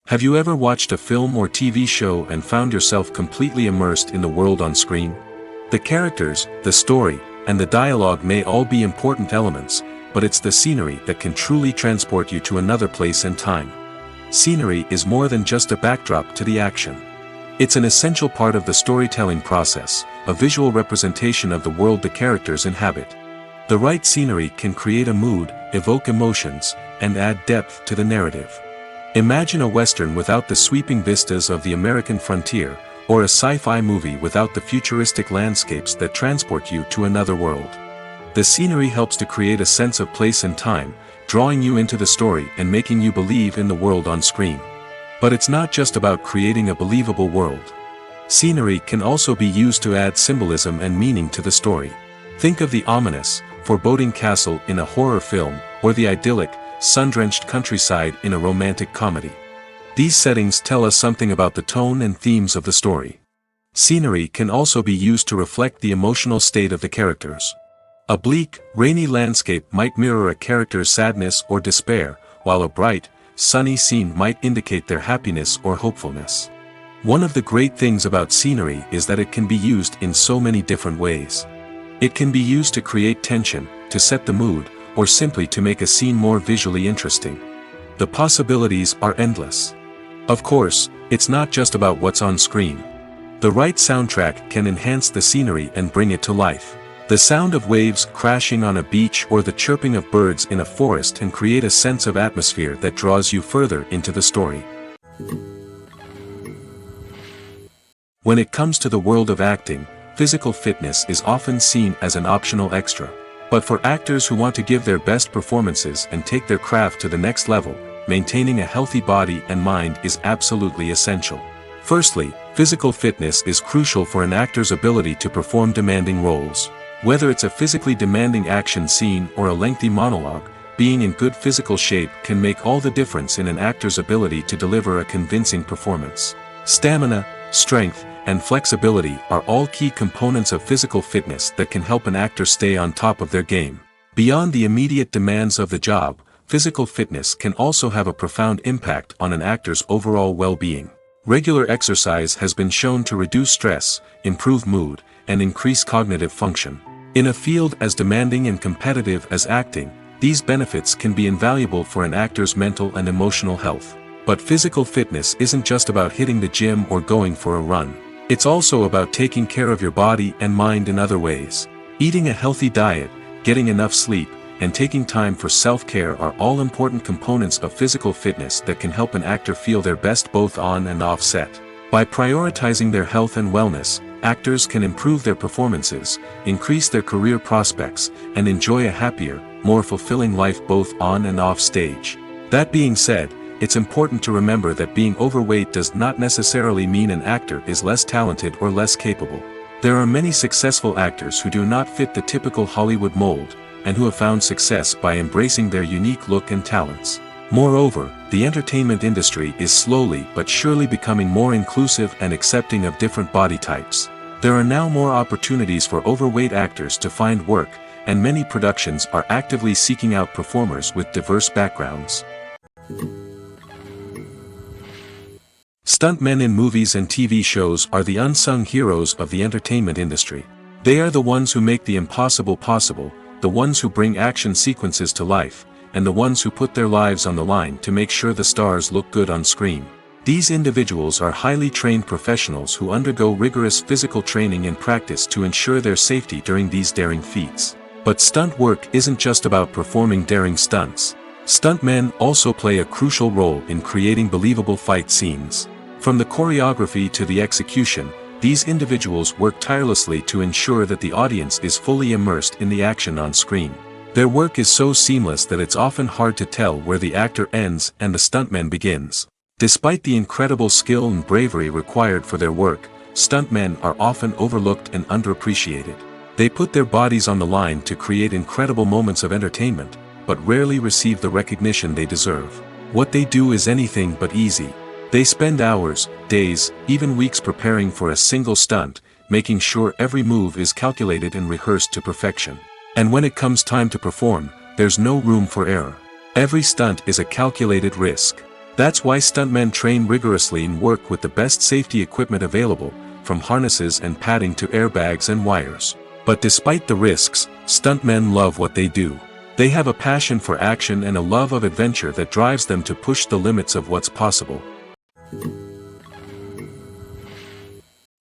Have you ever watched a film or TV show and found yourself completely immersed in the world on screen? The characters, the story, and the dialogue may all be important elements, but it's the scenery that can truly transport you to another place and time. Scenery is more than just a backdrop to the action. It's an essential part of the storytelling process, a visual representation of the world the characters inhabit. The right scenery can create a mood, evoke emotions, and add depth to the narrative. Imagine a Western without the sweeping vistas of the American frontier, or a sci-fi movie without the futuristic landscapes that transport you to another world. The scenery helps to create a sense of place and time, drawing you into the story and making you believe in the world on screen. But it's not just about creating a believable world. Scenery can also be used to add symbolism and meaning to the story. Think of the ominous, foreboding castle in a horror film, or the idyllic, sun-drenched countryside in a romantic comedy. These settings tell us something about the tone and themes of the story. Scenery can also be used to reflect the emotional state of the characters. A bleak, rainy landscape might mirror a character's sadness or despair, while a bright, sunny scene might indicate their happiness or hopefulness. One of the great things about scenery is that it can be used in so many different ways. It can be used to create tension, to set the mood, or simply to make a scene more visually interesting. The possibilities are endless. Of course, it's not just about what's on screen. The right soundtrack can enhance the scenery and bring it to life. The sound of waves crashing on a beach or the chirping of birds in a forest can create a sense of atmosphere that draws you further into the story. When it comes to the world of acting, physical fitness is often seen as an optional extra. But for actors who want to give their best performances and take their craft to the next level, maintaining a healthy body and mind is absolutely essential. Firstly, physical fitness is crucial for an actor's ability to perform demanding roles. Whether it's a physically demanding action scene or a lengthy monologue, being in good physical shape can make all the difference in an actor's ability to deliver a convincing performance. Stamina, strength, and flexibility are all key components of physical fitness that can help an actor stay on top of their game. Beyond the immediate demands of the job, physical fitness can also have a profound impact on an actor's overall well-being. Regular exercise has been shown to reduce stress, improve mood, and increase cognitive function. In a field as demanding and competitive as acting, these benefits can be invaluable for an actor's mental and emotional health. But physical fitness isn't just about hitting the gym or going for a run. It's also about taking care of your body and mind in other ways. Eating a healthy diet, getting enough sleep, and taking time for self-care are all important components of physical fitness that can help an actor feel their best both on and off set. By prioritizing their health and wellness, actors can improve their performances, increase their career prospects, and enjoy a happier, more fulfilling life both on and off stage. That being said, it's important to remember that being overweight does not necessarily mean an actor is less talented or less capable. There are many successful actors who do not fit the typical Hollywood mold, and who have found success by embracing their unique look and talents. Moreover, the entertainment industry is slowly but surely becoming more inclusive and accepting of different body types. There are now more opportunities for overweight actors to find work, and many productions are actively seeking out performers with diverse backgrounds. Stuntmen in movies and TV shows are the unsung heroes of the entertainment industry. They are the ones who make the impossible possible, the ones who bring action sequences to life, and the ones who put their lives on the line to make sure the stars look good on screen. These individuals are highly trained professionals who undergo rigorous physical training and practice to ensure their safety during these daring feats. But stunt work isn't just about performing daring stunts. Stuntmen also play a crucial role in creating believable fight scenes. From the choreography to the execution, these individuals work tirelessly to ensure that the audience is fully immersed in the action on screen. Their work is so seamless that it's often hard to tell where the actor ends and the stuntman begins. Despite the incredible skill and bravery required for their work, stuntmen are often overlooked and underappreciated. They put their bodies on the line to create incredible moments of entertainment, but rarely receive the recognition they deserve. What they do is anything but easy. They spend hours, days, even weeks preparing for a single stunt, making sure every move is calculated and rehearsed to perfection. And when it comes time to perform, there's no room for error. Every stunt is a calculated risk. That's why stuntmen train rigorously and work with the best safety equipment available, from harnesses and padding to airbags and wires. But despite the risks, stuntmen love what they do. They have a passion for action and a love of adventure that drives them to push the limits of what's possible.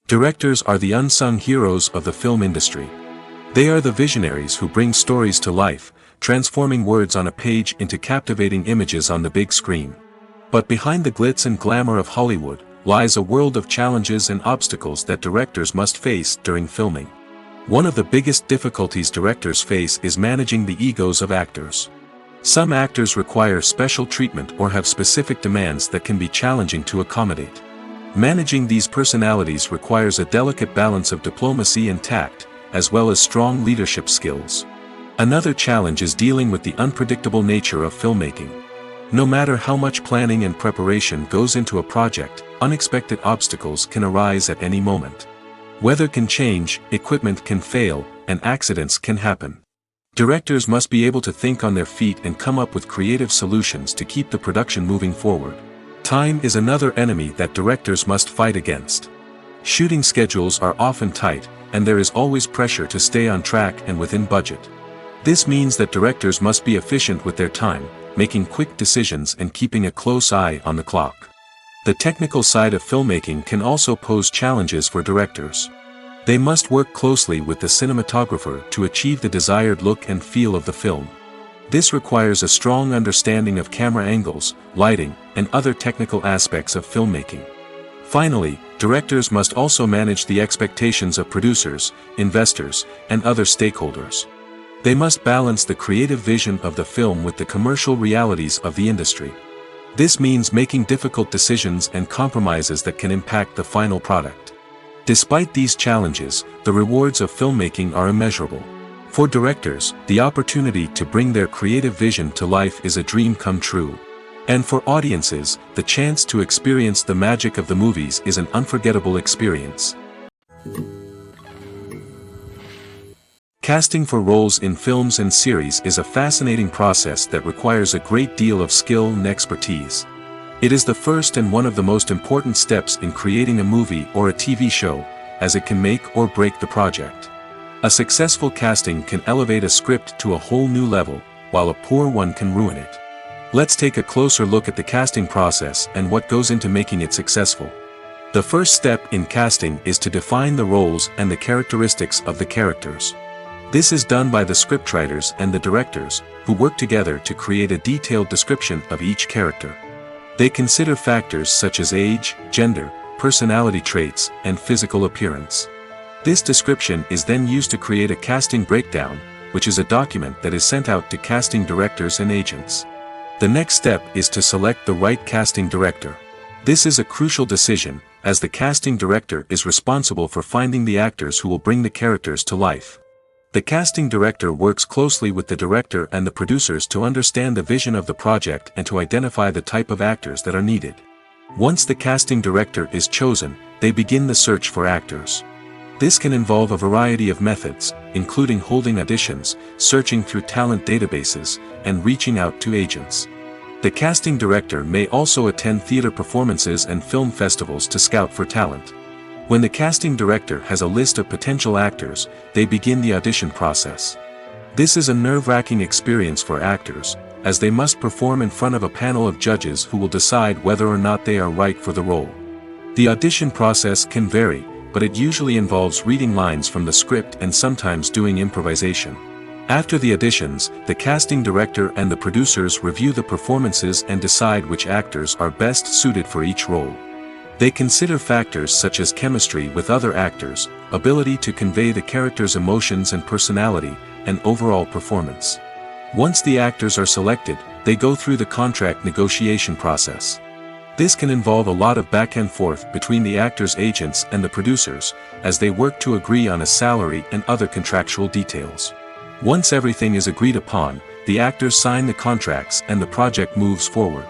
Directors are the unsung heroes of the film industry. They are the visionaries who bring stories to life, transforming words on a page into captivating images on the big screen. But behind the glitz and glamour of Hollywood lies a world of challenges and obstacles that directors must face during filming. One of the biggest difficulties directors face is managing the egos of actors. Some actors require special treatment or have specific demands that can be challenging to accommodate. Managing these personalities requires a delicate balance of diplomacy and tact, as well as strong leadership skills. Another challenge is dealing with the unpredictable nature of filmmaking. No matter how much planning and preparation goes into a project, unexpected obstacles can arise at any moment. Weather can change, equipment can fail, and accidents can happen. Directors must be able to think on their feet and come up with creative solutions to keep the production moving forward. Time is another enemy that directors must fight against. Shooting schedules are often tight, and there is always pressure to stay on track and within budget. This means that directors must be efficient with their time, making quick decisions and keeping a close eye on the clock. The technical side of filmmaking can also pose challenges for directors. They must work closely with the cinematographer to achieve the desired look and feel of the film. This requires a strong understanding of camera angles, lighting, and other technical aspects of filmmaking. Finally, directors must also manage the expectations of producers, investors, and other stakeholders. They must balance the creative vision of the film with the commercial realities of the industry. This means making difficult decisions and compromises that can impact the final product. Despite these challenges, the rewards of filmmaking are immeasurable. For directors, the opportunity to bring their creative vision to life is a dream come true. And for audiences, the chance to experience the magic of the movies is an unforgettable experience. Casting for roles in films and series is a fascinating process that requires a great deal of skill and expertise. It is the first and one of the most important steps in creating a movie or a TV show, as it can make or break the project. A successful casting can elevate a script to a whole new level, while a poor one can ruin it. Let's take a closer look at the casting process and what goes into making it successful. The first step in casting is to define the roles and the characteristics of the characters. This is done by the scriptwriters and the directors, who work together to create a detailed description of each character. They consider factors such as age, gender, personality traits, and physical appearance. This description is then used to create a casting breakdown, which is a document that is sent out to casting directors and agents. The next step is to select the right casting director. This is a crucial decision, as the casting director is responsible for finding the actors who will bring the characters to life. The casting director works closely with the director and the producers to understand the vision of the project and to identify the type of actors that are needed. Once the casting director is chosen, they begin the search for actors. This can involve a variety of methods, including holding auditions, searching through talent databases, and reaching out to agents. The casting director may also attend theater performances and film festivals to scout for talent. When the casting director has a list of potential actors, they begin the audition process. This is a nerve-wracking experience for actors, as they must perform in front of a panel of judges who will decide whether or not they are right for the role. The audition process can vary, but it usually involves reading lines from the script and sometimes doing improvisation. After the auditions, the casting director and the producers review the performances and decide which actors are best suited for each role. They consider factors such as chemistry with other actors, ability to convey the character's emotions and personality, and overall performance. Once the actors are selected, they go through the contract negotiation process. This can involve a lot of back and forth between the actors' agents and the producers, as they work to agree on a salary and other contractual details. Once everything is agreed upon, the actors sign the contracts and the project moves forward.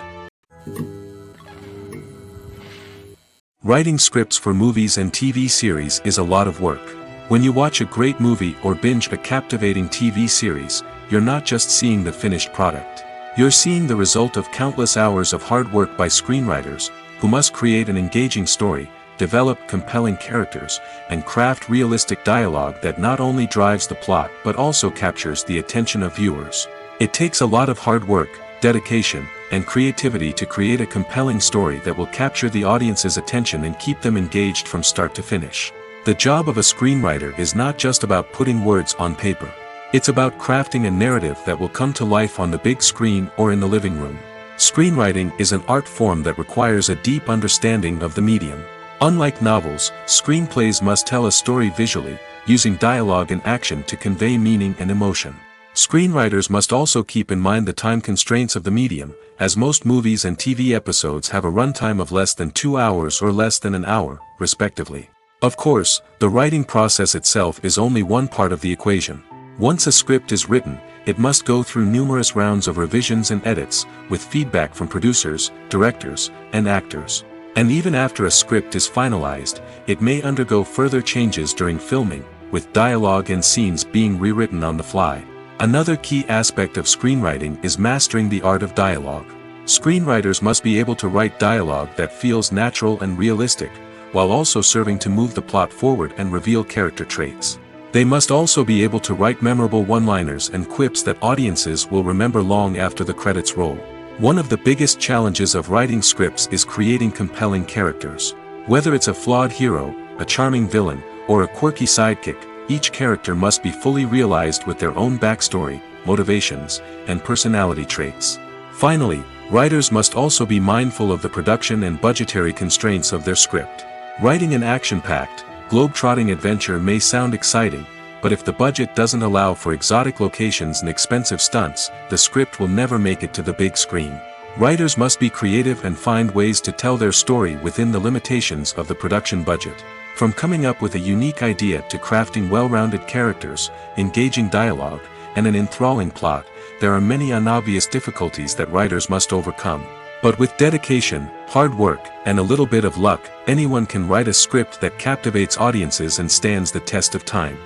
Writing scripts for movies and TV series is a lot of work. When you watch a great movie or binge a captivating TV series, you're not just seeing the finished product. You're seeing the result of countless hours of hard work by screenwriters, who must create an engaging story, develop compelling characters, and craft realistic dialogue that not only drives the plot but also captures the attention of viewers. It takes a lot of hard work, dedication, and creativity to create a compelling story that will capture the audience's attention and keep them engaged from start to finish. The job of a screenwriter is not just about putting words on paper. It's about crafting a narrative that will come to life on the big screen or in the living room. Screenwriting is an art form that requires a deep understanding of the medium. Unlike novels, screenplays must tell a story visually, using dialogue and action to convey meaning and emotion. Screenwriters must also keep in mind the time constraints of the medium, as most movies and TV episodes have a runtime of less than 2 hours or less than an hour, respectively. Of course, the writing process itself is only one part of the equation. Once a script is written, it must go through numerous rounds of revisions and edits, with feedback from producers, directors, and actors. And even after a script is finalized, it may undergo further changes during filming, with dialogue and scenes being rewritten on the fly. Another key aspect of screenwriting is mastering the art of dialogue. Screenwriters must be able to write dialogue that feels natural and realistic, while also serving to move the plot forward and reveal character traits. They must also be able to write memorable one-liners and quips that audiences will remember long after the credits roll. One of the biggest challenges of writing scripts is creating compelling characters. Whether it's a flawed hero, a charming villain, or a quirky sidekick, each character must be fully realized with their own backstory, motivations, and personality traits. Finally, writers must also be mindful of the production and budgetary constraints of their script. Writing an action-packed, globe-trotting adventure may sound exciting, but if the budget doesn't allow for exotic locations and expensive stunts, the script will never make it to the big screen. Writers must be creative and find ways to tell their story within the limitations of the production budget. From coming up with a unique idea to crafting well-rounded characters, engaging dialogue, and an enthralling plot, there are many unobvious difficulties that writers must overcome. But with dedication, hard work, and a little bit of luck, anyone can write a script that captivates audiences and stands the test of time.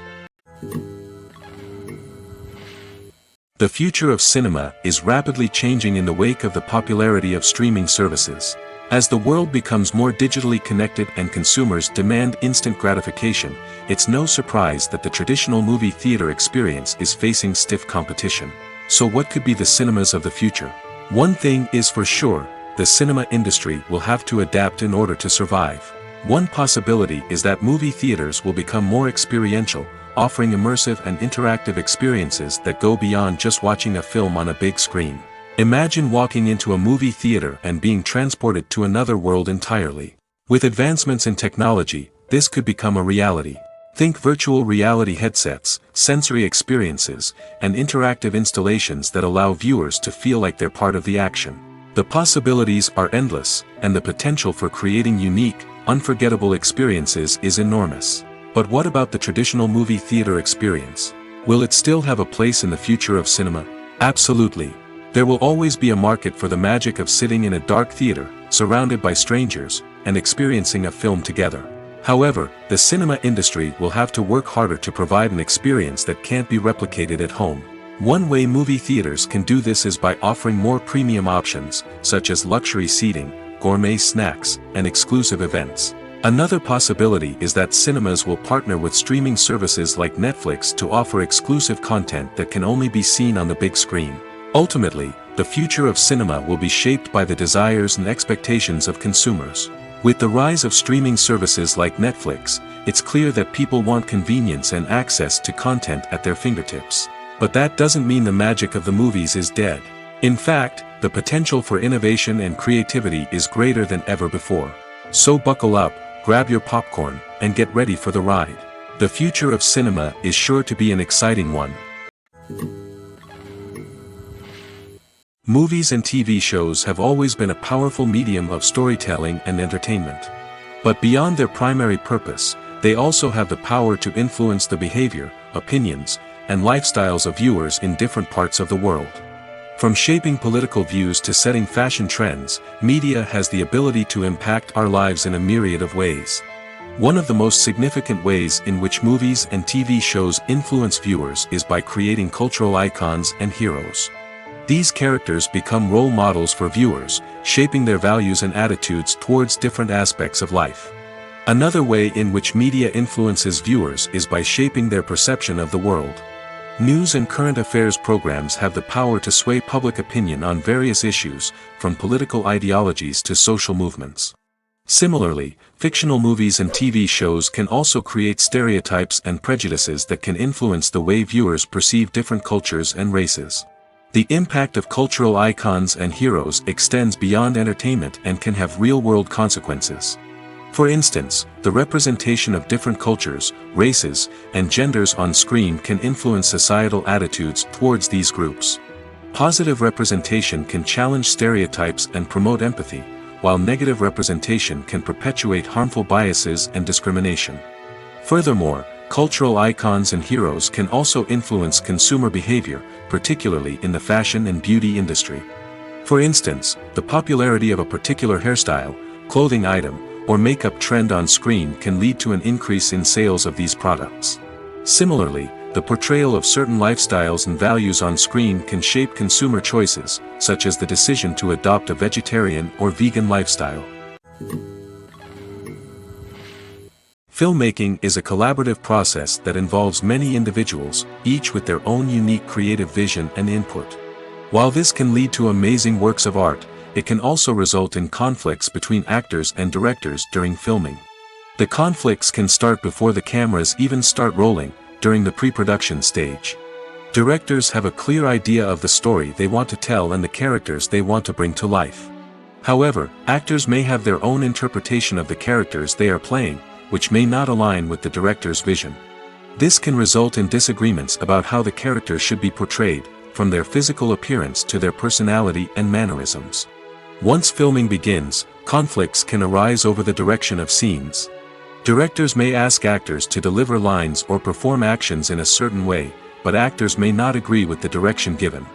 The future of cinema is rapidly changing in the wake of the popularity of streaming services. As the world becomes more digitally connected and consumers demand instant gratification, it's no surprise that the traditional movie theater experience is facing stiff competition. So what could be the cinemas of the future? One thing is for sure, the cinema industry will have to adapt in order to survive. One possibility is that movie theaters will become more experiential, offering immersive and interactive experiences that go beyond just watching a film on a big screen. Imagine walking into a movie theater and being transported to another world entirely. With advancements in technology, this could become a reality. Think virtual reality headsets, sensory experiences, and interactive installations that allow viewers to feel like they're part of the action. The possibilities are endless, and the potential for creating unique, unforgettable experiences is enormous. But what about the traditional movie theater experience? Will it still have a place in the future of cinema? Absolutely. There will always be a market for the magic of sitting in a dark theater, surrounded by strangers, and experiencing a film together. However, the cinema industry will have to work harder to provide an experience that can't be replicated at home. One way movie theaters can do this is by offering more premium options, such as luxury seating, gourmet snacks, and exclusive events. Another possibility is that cinemas will partner with streaming services like Netflix to offer exclusive content that can only be seen on the big screen. Ultimately, the future of cinema will be shaped by the desires and expectations of consumers. With the rise of streaming services like Netflix, it's clear that people want convenience and access to content at their fingertips. But that doesn't mean the magic of the movies is dead. In fact, the potential for innovation and creativity is greater than ever before. So buckle up, grab your popcorn, and get ready for the ride. The future of cinema is sure to be an exciting one. Movies and TV shows have always been a powerful medium of storytelling and entertainment. But beyond their primary purpose, they also have the power to influence the behavior, opinions, and lifestyles of viewers in different parts of the world. From shaping political views to setting fashion trends, media has the ability to impact our lives in a myriad of ways. One of the most significant ways in which movies and TV shows influence viewers is by creating cultural icons and heroes. These characters become role models for viewers, shaping their values and attitudes towards different aspects of life. Another way in which media influences viewers is by shaping their perception of the world. News and current affairs programs have the power to sway public opinion on various issues, from political ideologies to social movements. Similarly, fictional movies and TV shows can also create stereotypes and prejudices that can influence the way viewers perceive different cultures and races. The impact of cultural icons and heroes extends beyond entertainment and can have real-world consequences. For instance, the representation of different cultures, races, and genders on screen can influence societal attitudes towards these groups. Positive representation can challenge stereotypes and promote empathy, while negative representation can perpetuate harmful biases and discrimination. Furthermore, cultural icons and heroes can also influence consumer behavior, particularly in the fashion and beauty industry. For instance, the popularity of a particular hairstyle, clothing item, or makeup trend on screen can lead to an increase in sales of these products. Similarly, the portrayal of certain lifestyles and values on screen can shape consumer choices, such as the decision to adopt a vegetarian or vegan lifestyle. Filmmaking is a collaborative process that involves many individuals, each with their own unique creative vision and input. While this can lead to amazing works of art, it can also result in conflicts between actors and directors during filming. The conflicts can start before the cameras even start rolling, during the pre-production stage. Directors have a clear idea of the story they want to tell and the characters they want to bring to life. However, actors may have their own interpretation of the characters they are playing, which may not align with the director's vision. This can result in disagreements about how the characters should be portrayed, from their physical appearance to their personality and mannerisms. Once filming begins, conflicts can arise over the direction of scenes. Directors may ask actors to deliver lines or perform actions in a certain way, but actors may not agree with the direction given.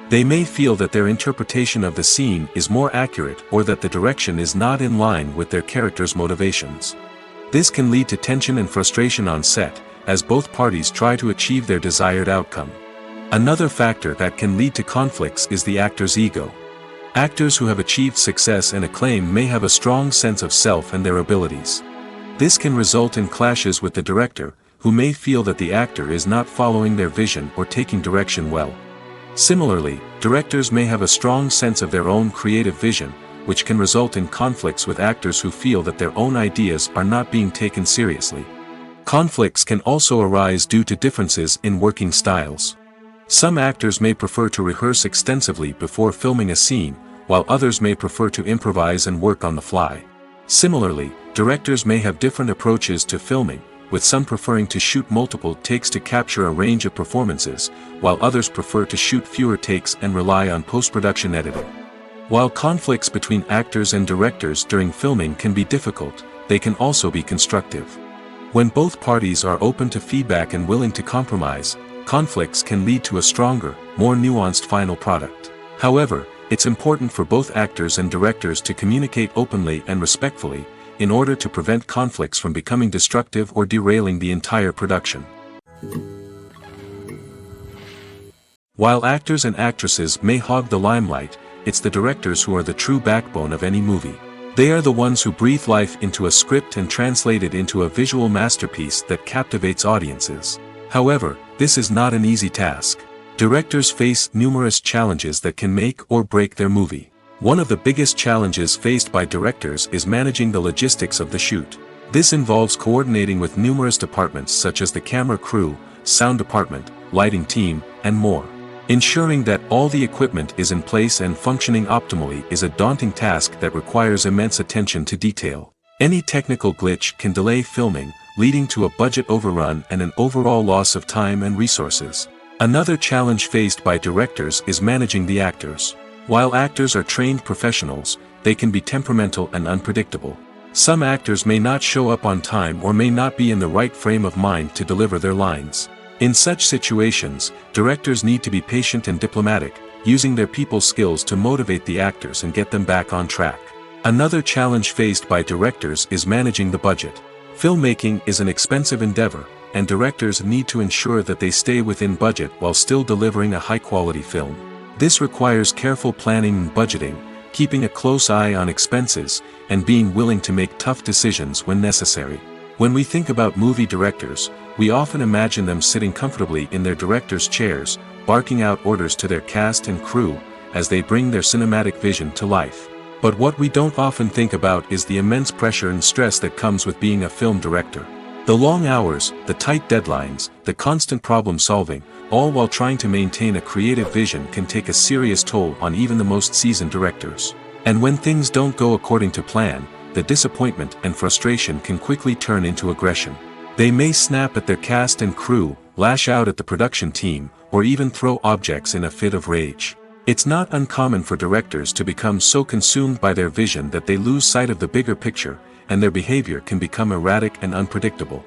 They may feel that their interpretation of the scene is more accurate or that the direction is not in line with their character's motivations. This can lead to tension and frustration on set, as both parties try to achieve their desired outcome. Another factor that can lead to conflicts is the actor's ego. Actors who have achieved success and acclaim may have a strong sense of self and their abilities. This can result in clashes with the director, who may feel that the actor is not following their vision or taking direction well. Similarly, directors may have a strong sense of their own creative vision, which can result in conflicts with actors who feel that their own ideas are not being taken seriously. Conflicts can also arise due to differences in working styles. Some actors may prefer to rehearse extensively before filming a scene, while others may prefer to improvise and work on the fly. Similarly, directors may have different approaches to filming, with some preferring to shoot multiple takes to capture a range of performances, while others prefer to shoot fewer takes and rely on post-production editing. While conflicts between actors and directors during filming can be difficult, they can also be constructive. When both parties are open to feedback and willing to compromise, conflicts can lead to a stronger, more nuanced final product. However, it's important for both actors and directors to communicate openly and respectfully, in order to prevent conflicts from becoming destructive or derailing the entire production. While actors and actresses may hog the limelight, it's the directors who are the true backbone of any movie. They are the ones who breathe life into a script and translate it into a visual masterpiece that captivates audiences. However, this is not an easy task. Directors face numerous challenges that can make or break their movie. One of the biggest challenges faced by directors is managing the logistics of the shoot. This involves coordinating with numerous departments such as the camera crew, sound department, lighting team, and more. Ensuring that all the equipment is in place and functioning optimally is a daunting task that requires immense attention to detail. Any technical glitch can delay filming, leading to a budget overrun and an overall loss of time and resources. Another challenge faced by directors is managing the actors. While actors are trained professionals, they can be temperamental and unpredictable. Some actors may not show up on time or may not be in the right frame of mind to deliver their lines. In such situations, directors need to be patient and diplomatic, using their people skills to motivate the actors and get them back on track. Another challenge faced by directors is managing the budget. Filmmaking is an expensive endeavor, and directors need to ensure that they stay within budget while still delivering a high-quality film. This requires careful planning and budgeting, keeping a close eye on expenses, and being willing to make tough decisions when necessary. When we think about movie directors, we often imagine them sitting comfortably in their director's chairs, barking out orders to their cast and crew, as they bring their cinematic vision to life. But what we don't often think about is the immense pressure and stress that comes with being a film director. The long hours, the tight deadlines, the constant problem solving, all while trying to maintain a creative vision can take a serious toll on even the most seasoned directors. And when things don't go according to plan, the disappointment and frustration can quickly turn into aggression. They may snap at their cast and crew, lash out at the production team, or even throw objects in a fit of rage. It's not uncommon for directors to become so consumed by their vision that they lose sight of the bigger picture, and their behavior can become erratic and unpredictable.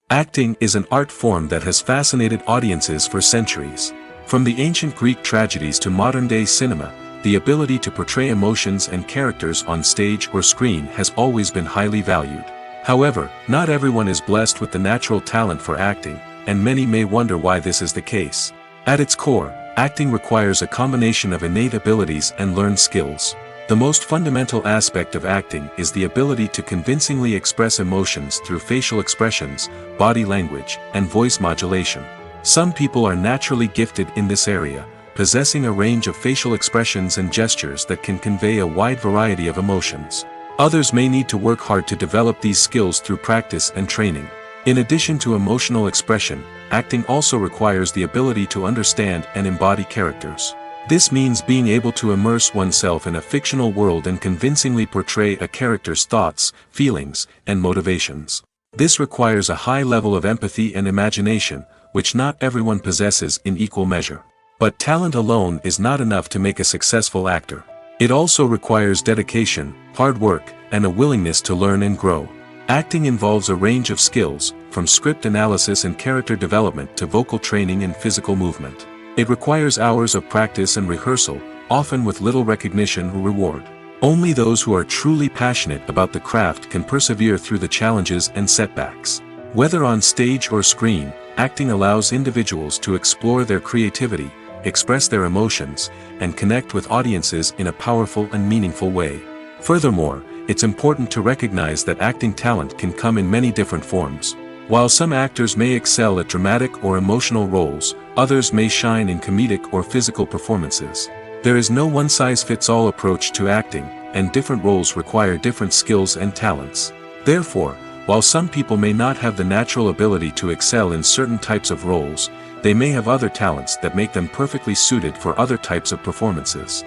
Acting is an art form that has fascinated audiences for centuries. From the ancient Greek tragedies to modern-day cinema, the ability to portray emotions and characters on stage or screen has always been highly valued. However, not everyone is blessed with the natural talent for acting, and many may wonder why this is the case. At its core, acting requires a combination of innate abilities and learned skills. The most fundamental aspect of acting is the ability to convincingly express emotions through facial expressions, body language, and voice modulation. Some people are naturally gifted in this area, possessing a range of facial expressions and gestures that can convey a wide variety of emotions. Others may need to work hard to develop these skills through practice and training. In addition to emotional expression, acting also requires the ability to understand and embody characters. This means being able to immerse oneself in a fictional world and convincingly portray a character's thoughts, feelings, and motivations. This requires a high level of empathy and imagination, which not everyone possesses in equal measure. But talent alone is not enough to make a successful actor. It also requires dedication, hard work, and a willingness to learn and grow. Acting involves a range of skills, from script analysis and character development to vocal training and physical movement. It requires hours of practice and rehearsal, often with little recognition or reward. Only those who are truly passionate about the craft can persevere through the challenges and setbacks. Whether on stage or screen, acting allows individuals to explore their creativity, express their emotions, and connect with audiences in a powerful and meaningful way. Furthermore, it's important to recognize that acting talent can come in many different forms. While some actors may excel at dramatic or emotional roles, others may shine in comedic or physical performances. There is no one-size-fits-all approach to acting, and different roles require different skills and talents. Therefore, while some people may not have the natural ability to excel in certain types of roles, they may have other talents that make them perfectly suited for other types of performances.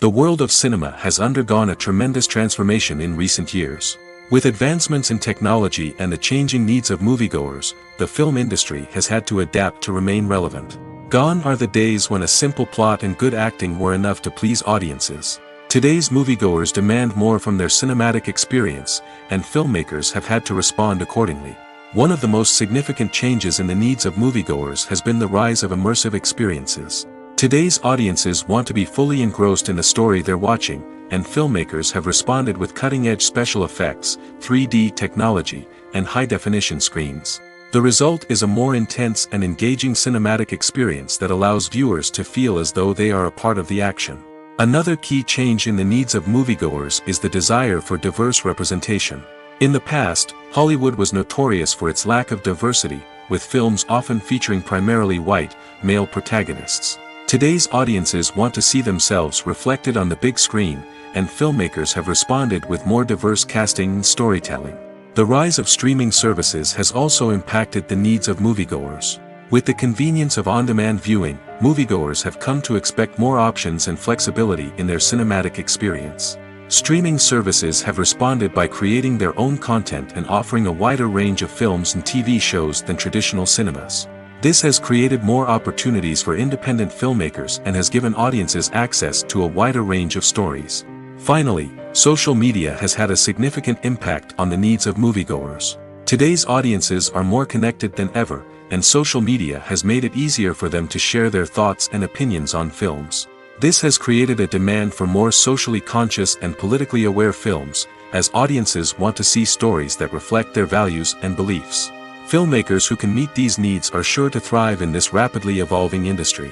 The world of cinema has undergone a tremendous transformation in recent years. With advancements in technology and the changing needs of moviegoers, the film industry has had to adapt to remain relevant. Gone are the days when a simple plot and good acting were enough to please audiences. Today's moviegoers demand more from their cinematic experience, and filmmakers have had to respond accordingly. One of the most significant changes in the needs of moviegoers has been the rise of immersive experiences. Today's audiences want to be fully engrossed in the story they're watching, and filmmakers have responded with cutting-edge special effects, 3D technology, and high-definition screens. The result is a more intense and engaging cinematic experience that allows viewers to feel as though they are a part of the action. Another key change in the needs of moviegoers is the desire for diverse representation. In the past, Hollywood was notorious for its lack of diversity, with films often featuring primarily white, male protagonists. Today's audiences want to see themselves reflected on the big screen, and filmmakers have responded with more diverse casting and storytelling. The rise of streaming services has also impacted the needs of moviegoers. With the convenience of on-demand viewing, moviegoers have come to expect more options and flexibility in their cinematic experience. Streaming services have responded by creating their own content and offering a wider range of films and TV shows than traditional cinemas. This has created more opportunities for independent filmmakers and has given audiences access to a wider range of stories. Finally, social media has had a significant impact on the needs of moviegoers. Today's audiences are more connected than ever, and social media has made it easier for them to share their thoughts and opinions on films. This has created a demand for more socially conscious and politically aware films, as audiences want to see stories that reflect their values and beliefs. Filmmakers who can meet these needs are sure to thrive in this rapidly evolving industry.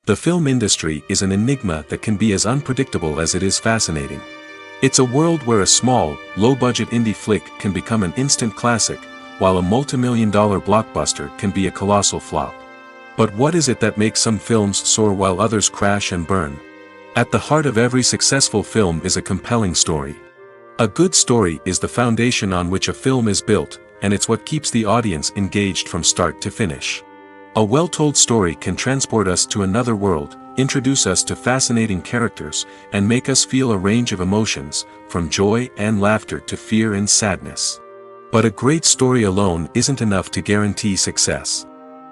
The film industry is an enigma that can be as unpredictable as it is fascinating. It's a world where a small, low-budget indie flick can become an instant classic, while a multi-million-dollar blockbuster can be a colossal flop. But what is it that makes some films soar while others crash and burn? At the heart of every successful film is a compelling story. A good story is the foundation on which a film is built, and it's what keeps the audience engaged from start to finish. A well-told story can transport us to another world, introduce us to fascinating characters, and make us feel a range of emotions, from joy and laughter to fear and sadness. But a great story alone isn't enough to guarantee success.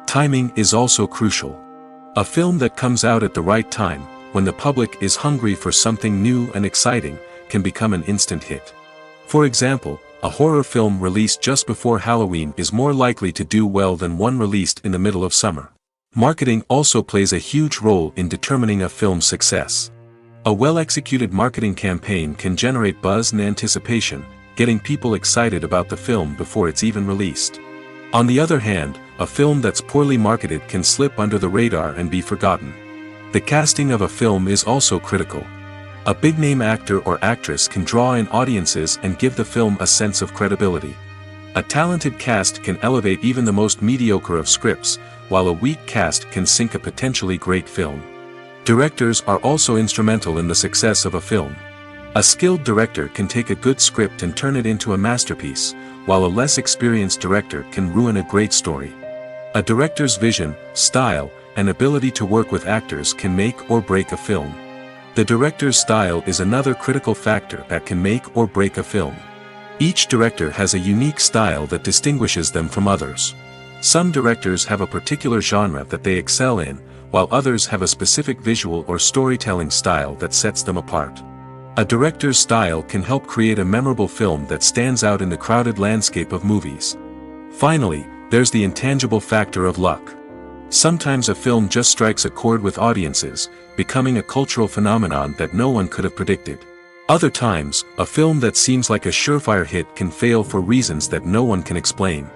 Timing is also crucial. A film that comes out at the right time, when the public is hungry for something new and exciting, can become an instant hit. For example, a horror film released just before Halloween is more likely to do well than one released in the middle of summer. Marketing also plays a huge role in determining a film's success. A well-executed marketing campaign can generate buzz and anticipation, getting people excited about the film before it's even released. On the other hand, a film that's poorly marketed can slip under the radar and be forgotten. The casting of a film is also critical. A big-name actor or actress can draw in audiences and give the film a sense of credibility. A talented cast can elevate even the most mediocre of scripts, while a weak cast can sink a potentially great film. Directors are also instrumental in the success of a film. A skilled director can take a good script and turn it into a masterpiece, while a less experienced director can ruin a great story. A director's vision, style, and ability to work with actors can make or break a film. The director's style is another critical factor that can make or break a film. Each director has a unique style that distinguishes them from others. Some directors have a particular genre that they excel in, while others have a specific visual or storytelling style that sets them apart. A director's style can help create a memorable film that stands out in the crowded landscape of movies. Finally, there's the intangible factor of luck. Sometimes a film just strikes a chord with audiences, becoming a cultural phenomenon that no one could have predicted. Other times, a film that seems like a surefire hit can fail for reasons that no one can explain.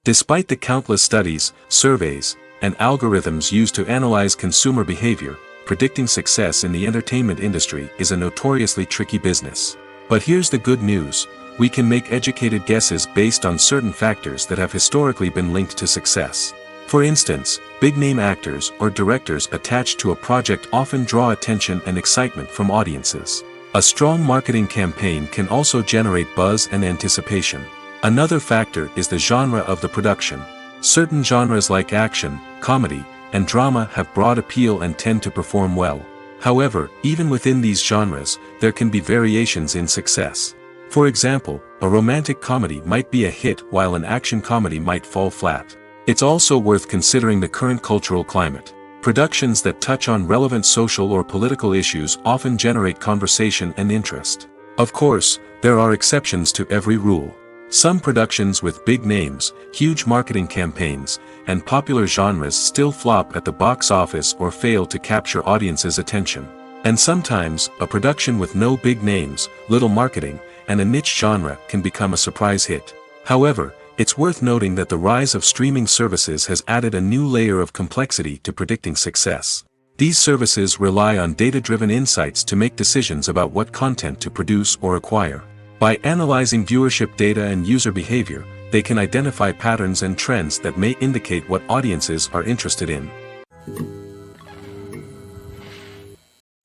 Despite the countless studies, surveys, and algorithms used to analyze consumer behavior, predicting success in the entertainment industry is a notoriously tricky business. But here's the good news: we can make educated guesses based on certain factors that have historically been linked to success. For instance, big-name actors or directors attached to a project often draw attention and excitement from audiences. A strong marketing campaign can also generate buzz and anticipation. Another factor is the genre of the production. Certain genres like action, comedy, and drama have broad appeal and tend to perform well. However, even within these genres, there can be variations in success. For example, a romantic comedy might be a hit while an action comedy might fall flat. It's also worth considering the current cultural climate. Productions that touch on relevant social or political issues often generate conversation and interest. Of course, there are exceptions to every rule. Some productions with big names, huge marketing campaigns, and popular genres still flop at the box office or fail to capture audiences' attention. And sometimes, a production with no big names, little marketing, and a niche genre can become a surprise hit. However, it's worth noting that the rise of streaming services has added a new layer of complexity to predicting success. These services rely on data-driven insights to make decisions about what content to produce or acquire. By analyzing viewership data and user behavior, they can identify patterns and trends that may indicate what audiences are interested in.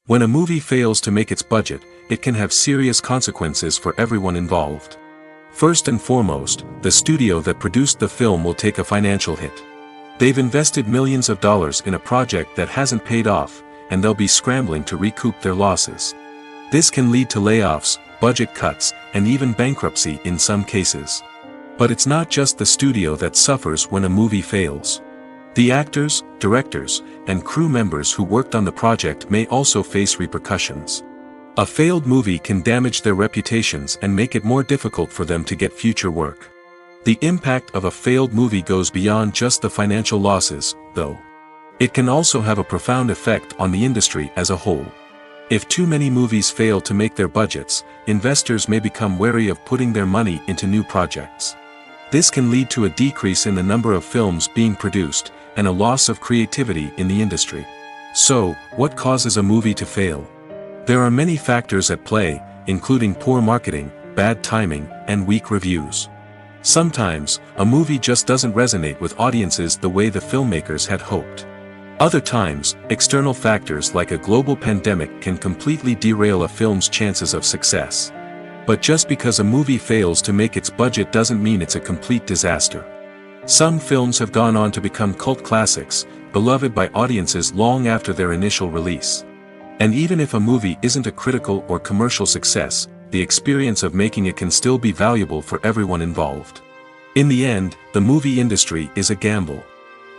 When a movie fails to make its budget, it can have serious consequences for everyone involved. First and foremost, the studio that produced the film will take a financial hit. They've invested millions of dollars in a project that hasn't paid off, and they'll be scrambling to recoup their losses. This can lead to layoffs, budget cuts, and even bankruptcy in some cases. But it's not just the studio that suffers when a movie fails. The actors, directors, and crew members who worked on the project may also face repercussions. A failed movie can damage their reputations and make it more difficult for them to get future work. The impact of a failed movie goes beyond just the financial losses, though. It can also have a profound effect on the industry as a whole. If too many movies fail to make their budgets, investors may become wary of putting their money into new projects. This can lead to a decrease in the number of films being produced, and a loss of creativity in the industry. So, what causes a movie to fail? There are many factors at play, including poor marketing, bad timing, and weak reviews. Sometimes, a movie just doesn't resonate with audiences the way the filmmakers had hoped. Other times, external factors like a global pandemic can completely derail a film's chances of success. But just because a movie fails to make its budget doesn't mean it's a complete disaster. Some films have gone on to become cult classics, beloved by audiences long after their initial release. And even if a movie isn't a critical or commercial success, the experience of making it can still be valuable for everyone involved. In the end, the movie industry is a gamble.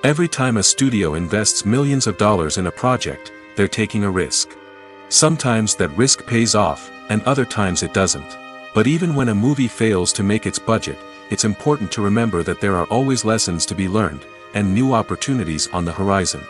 Every time a studio invests millions of dollars in a project, they're taking a risk. Sometimes that risk pays off, and other times it doesn't. But even when a movie fails to make its budget, it's important to remember that there are always lessons to be learned, and new opportunities on the horizon.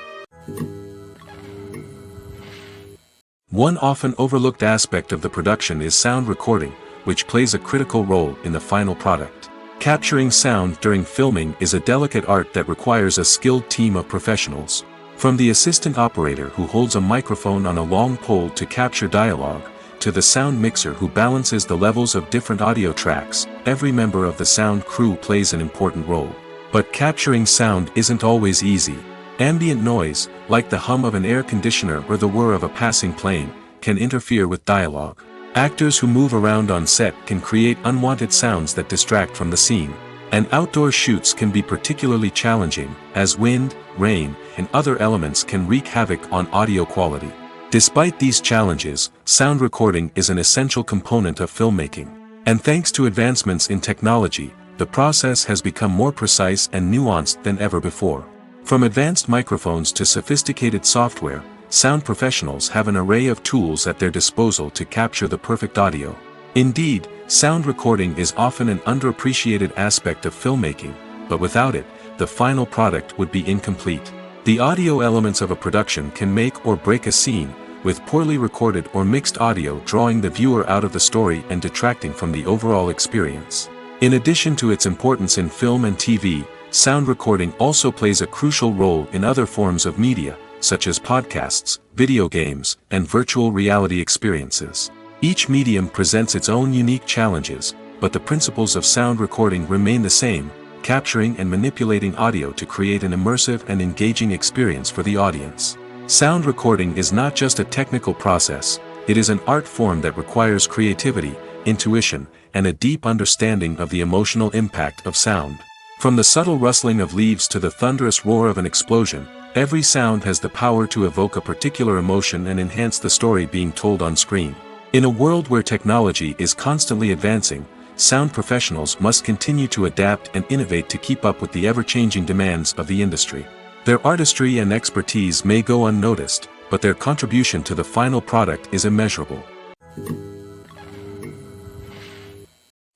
One often overlooked aspect of the production is sound recording, which plays a critical role in the final product. Capturing sound during filming is a delicate art that requires a skilled team of professionals. From the assistant operator who holds a microphone on a long pole to capture dialogue, to the sound mixer who balances the levels of different audio tracks, every member of the sound crew plays an important role. But capturing sound isn't always easy. Ambient noise, like the hum of an air conditioner or the whir of a passing plane, can interfere with dialogue. Actors who move around on set can create unwanted sounds that distract from the scene. And outdoor shoots can be particularly challenging, as wind, rain, and other elements can wreak havoc on audio quality. Despite these challenges, sound recording is an essential component of filmmaking. And thanks to advancements in technology, the process has become more precise and nuanced than ever before. From advanced microphones to sophisticated software, sound professionals have an array of tools at their disposal to capture the perfect audio. Indeed, sound recording is often an underappreciated aspect of filmmaking, but without it, the final product would be incomplete. The audio elements of a production can make or break a scene, with poorly recorded or mixed audio drawing the viewer out of the story and detracting from the overall experience. In addition to its importance in film and TV, sound recording also plays a crucial role in other forms of media, such as podcasts, video games, and virtual reality experiences. Each medium presents its own unique challenges, but the principles of sound recording remain the same, capturing and manipulating audio to create an immersive and engaging experience for the audience. Sound recording is not just a technical process, it is an art form that requires creativity, intuition, and a deep understanding of the emotional impact of sound. From the subtle rustling of leaves to the thunderous roar of an explosion, every sound has the power to evoke a particular emotion and enhance the story being told on screen. In a world where technology is constantly advancing, sound professionals must continue to adapt and innovate to keep up with the ever-changing demands of the industry. Their artistry and expertise may go unnoticed, but their contribution to the final product is immeasurable.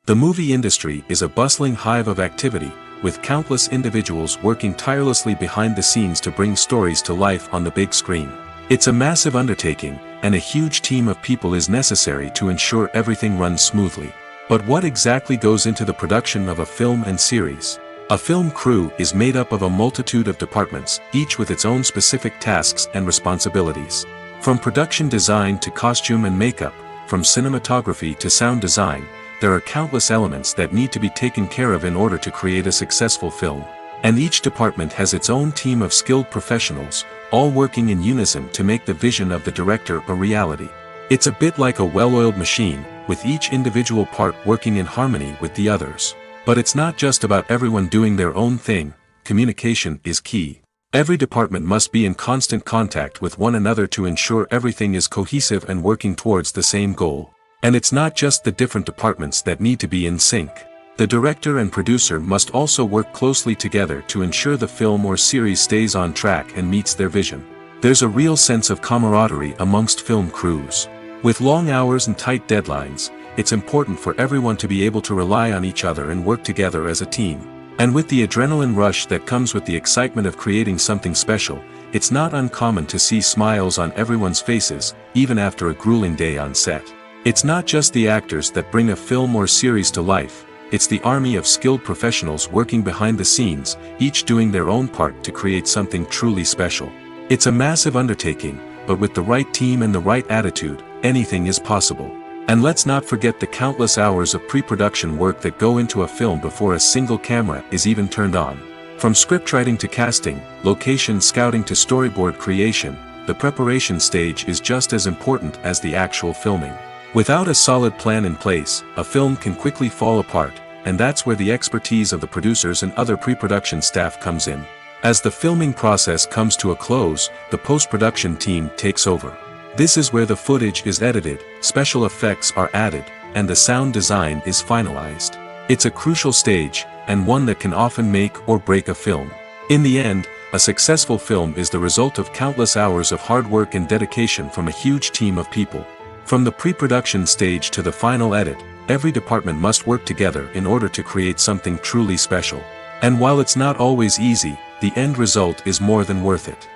The movie industry is a bustling hive of activity, with countless individuals working tirelessly behind the scenes to bring stories to life on the big screen. It's a massive undertaking, and a huge team of people is necessary to ensure everything runs smoothly. But what exactly goes into the production of a film and series? A film crew is made up of a multitude of departments, each with its own specific tasks and responsibilities. From production design to costume and makeup, from cinematography to sound design, there are countless elements that need to be taken care of in order to create a successful film. And each department has its own team of skilled professionals, all working in unison to make the vision of the director a reality. It's a bit like a well-oiled machine, with each individual part working in harmony with the others. But it's not just about everyone doing their own thing, communication is key. Every department must be in constant contact with one another to ensure everything is cohesive and working towards the same goal. And it's not just the different departments that need to be in sync. The director and producer must also work closely together to ensure the film or series stays on track and meets their vision. There's a real sense of camaraderie amongst film crews. With long hours and tight deadlines, it's important for everyone to be able to rely on each other and work together as a team. And with the adrenaline rush that comes with the excitement of creating something special, it's not uncommon to see smiles on everyone's faces, even after a grueling day on set. It's not just the actors that bring a film or series to life, it's the army of skilled professionals working behind the scenes, each doing their own part to create something truly special. It's a massive undertaking, but with the right team and the right attitude, anything is possible. And let's not forget the countless hours of pre-production work that go into a film before a single camera is even turned on. From scriptwriting to casting, location scouting to storyboard creation, the preparation stage is just as important as the actual filming. Without a solid plan in place, a film can quickly fall apart, and that's where the expertise of the producers and other pre-production staff comes in. As the filming process comes to a close, the post-production team takes over. This is where the footage is edited, special effects are added, and the sound design is finalized. It's a crucial stage, and one that can often make or break a film. In the end, a successful film is the result of countless hours of hard work and dedication from a huge team of people. From the pre-production stage to the final edit, every department must work together in order to create something truly special. And while it's not always easy, the end result is more than worth it.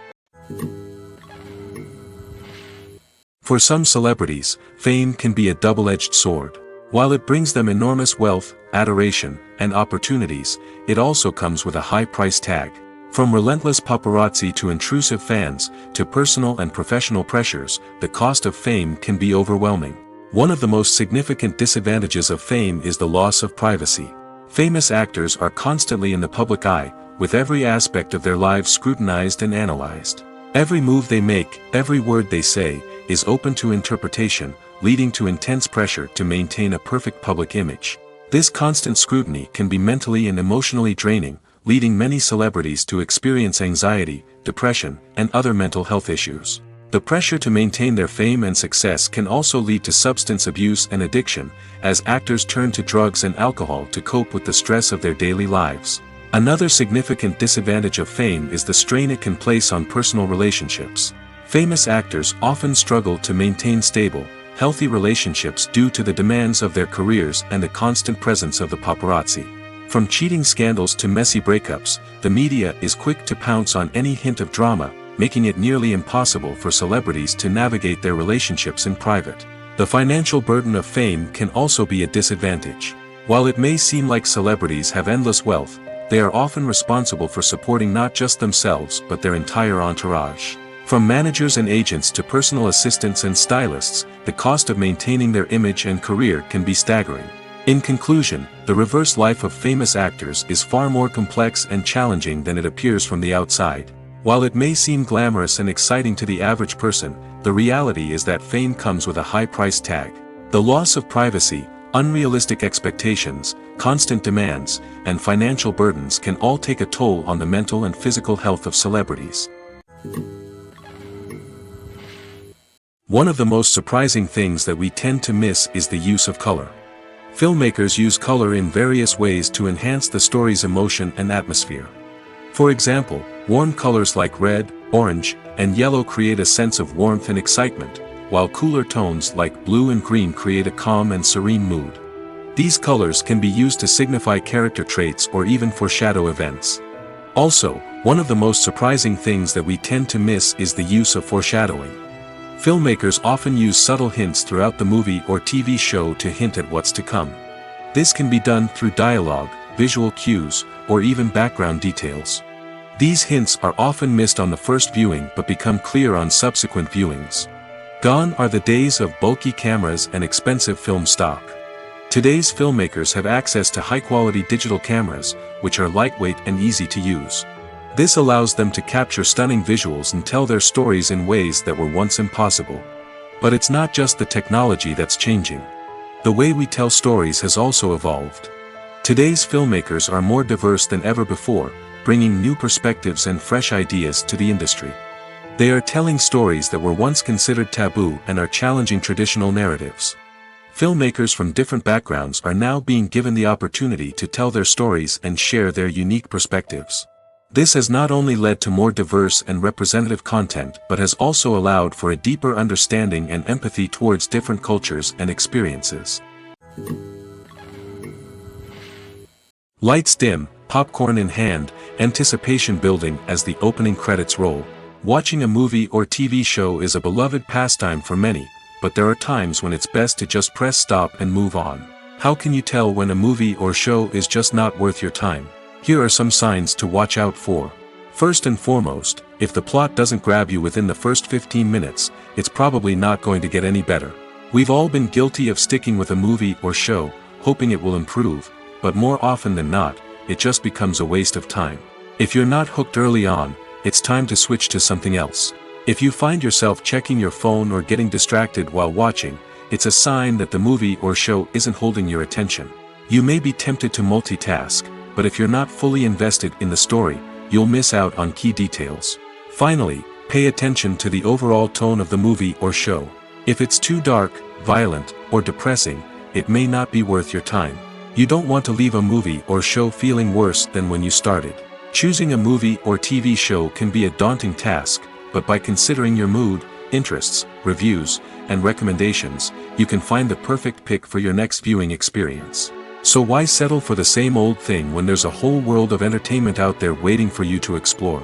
For some celebrities, fame can be a double-edged sword. While it brings them enormous wealth, adoration, and opportunities, it also comes with a high price tag. From relentless paparazzi to intrusive fans, to personal and professional pressures, the cost of fame can be overwhelming. One of the most significant disadvantages of fame is the loss of privacy. Famous actors are constantly in the public eye, with every aspect of their lives scrutinized and analyzed. Every move they make, every word they say, is open to interpretation, leading to intense pressure to maintain a perfect public image. This constant scrutiny can be mentally and emotionally draining, leading many celebrities to experience anxiety, depression, and other mental health issues. The pressure to maintain their fame and success can also lead to substance abuse and addiction, as actors turn to drugs and alcohol to cope with the stress of their daily lives. Another significant disadvantage of fame is the strain it can place on personal relationships. Famous actors often struggle to maintain stable, healthy relationships due to the demands of their careers and the constant presence of the paparazzi. From cheating scandals to messy breakups, the media is quick to pounce on any hint of drama, making it nearly impossible for celebrities to navigate their relationships in private. The financial burden of fame can also be a disadvantage. While it may seem like celebrities have endless wealth, they are often responsible for supporting not just themselves but their entire entourage. From managers and agents to personal assistants and stylists, the cost of maintaining their image and career can be staggering. In conclusion, the reverse life of famous actors is far more complex and challenging than it appears from the outside. While it may seem glamorous and exciting to the average person, the reality is that fame comes with a high price tag. The loss of privacy, unrealistic expectations, constant demands, and financial burdens can all take a toll on the mental and physical health of celebrities. One of the most surprising things that we tend to miss is the use of color. Filmmakers use color in various ways to enhance the story's emotion and atmosphere. For example, warm colors like red, orange, and yellow create a sense of warmth and excitement, while cooler tones like blue and green create a calm and serene mood. These colors can be used to signify character traits or even foreshadow events. Also, one of the most surprising things that we tend to miss is the use of foreshadowing. Filmmakers often use subtle hints throughout the movie or TV show to hint at what's to come. This can be done through dialogue, visual cues, or even background details. These hints are often missed on the first viewing but become clear on subsequent viewings. Gone are the days of bulky cameras and expensive film stock. Today's filmmakers have access to high-quality digital cameras, which are lightweight and easy to use. This allows them to capture stunning visuals and tell their stories in ways that were once impossible. But it's not just the technology that's changing. The way we tell stories has also evolved. Today's filmmakers are more diverse than ever before, bringing new perspectives and fresh ideas to the industry. They are telling stories that were once considered taboo and are challenging traditional narratives. Filmmakers from different backgrounds are now being given the opportunity to tell their stories and share their unique perspectives. This has not only led to more diverse and representative content but has also allowed for a deeper understanding and empathy towards different cultures and experiences. Lights dim, popcorn in hand, anticipation building as the opening credits roll. Watching a movie or TV show is a beloved pastime for many, but there are times when it's best to just press stop and move on. How can you tell when a movie or show is just not worth your time? Here are some signs to watch out for. First and foremost, if the plot doesn't grab you within the first 15 minutes, it's probably not going to get any better. We've all been guilty of sticking with a movie or show, hoping it will improve, but more often than not, it just becomes a waste of time. If you're not hooked early on, it's time to switch to something else. If you find yourself checking your phone or getting distracted while watching, it's a sign that the movie or show isn't holding your attention. You may be tempted to multitask, but if you're not fully invested in the story, you'll miss out on key details. Finally, pay attention to the overall tone of the movie or show. If it's too dark, violent, or depressing, it may not be worth your time. You don't want to leave a movie or show feeling worse than when you started. Choosing a movie or TV show can be a daunting task, but by considering your mood, interests, reviews, and recommendations, you can find the perfect pick for your next viewing experience. So why settle for the same old thing when there's a whole world of entertainment out there waiting for you to explore?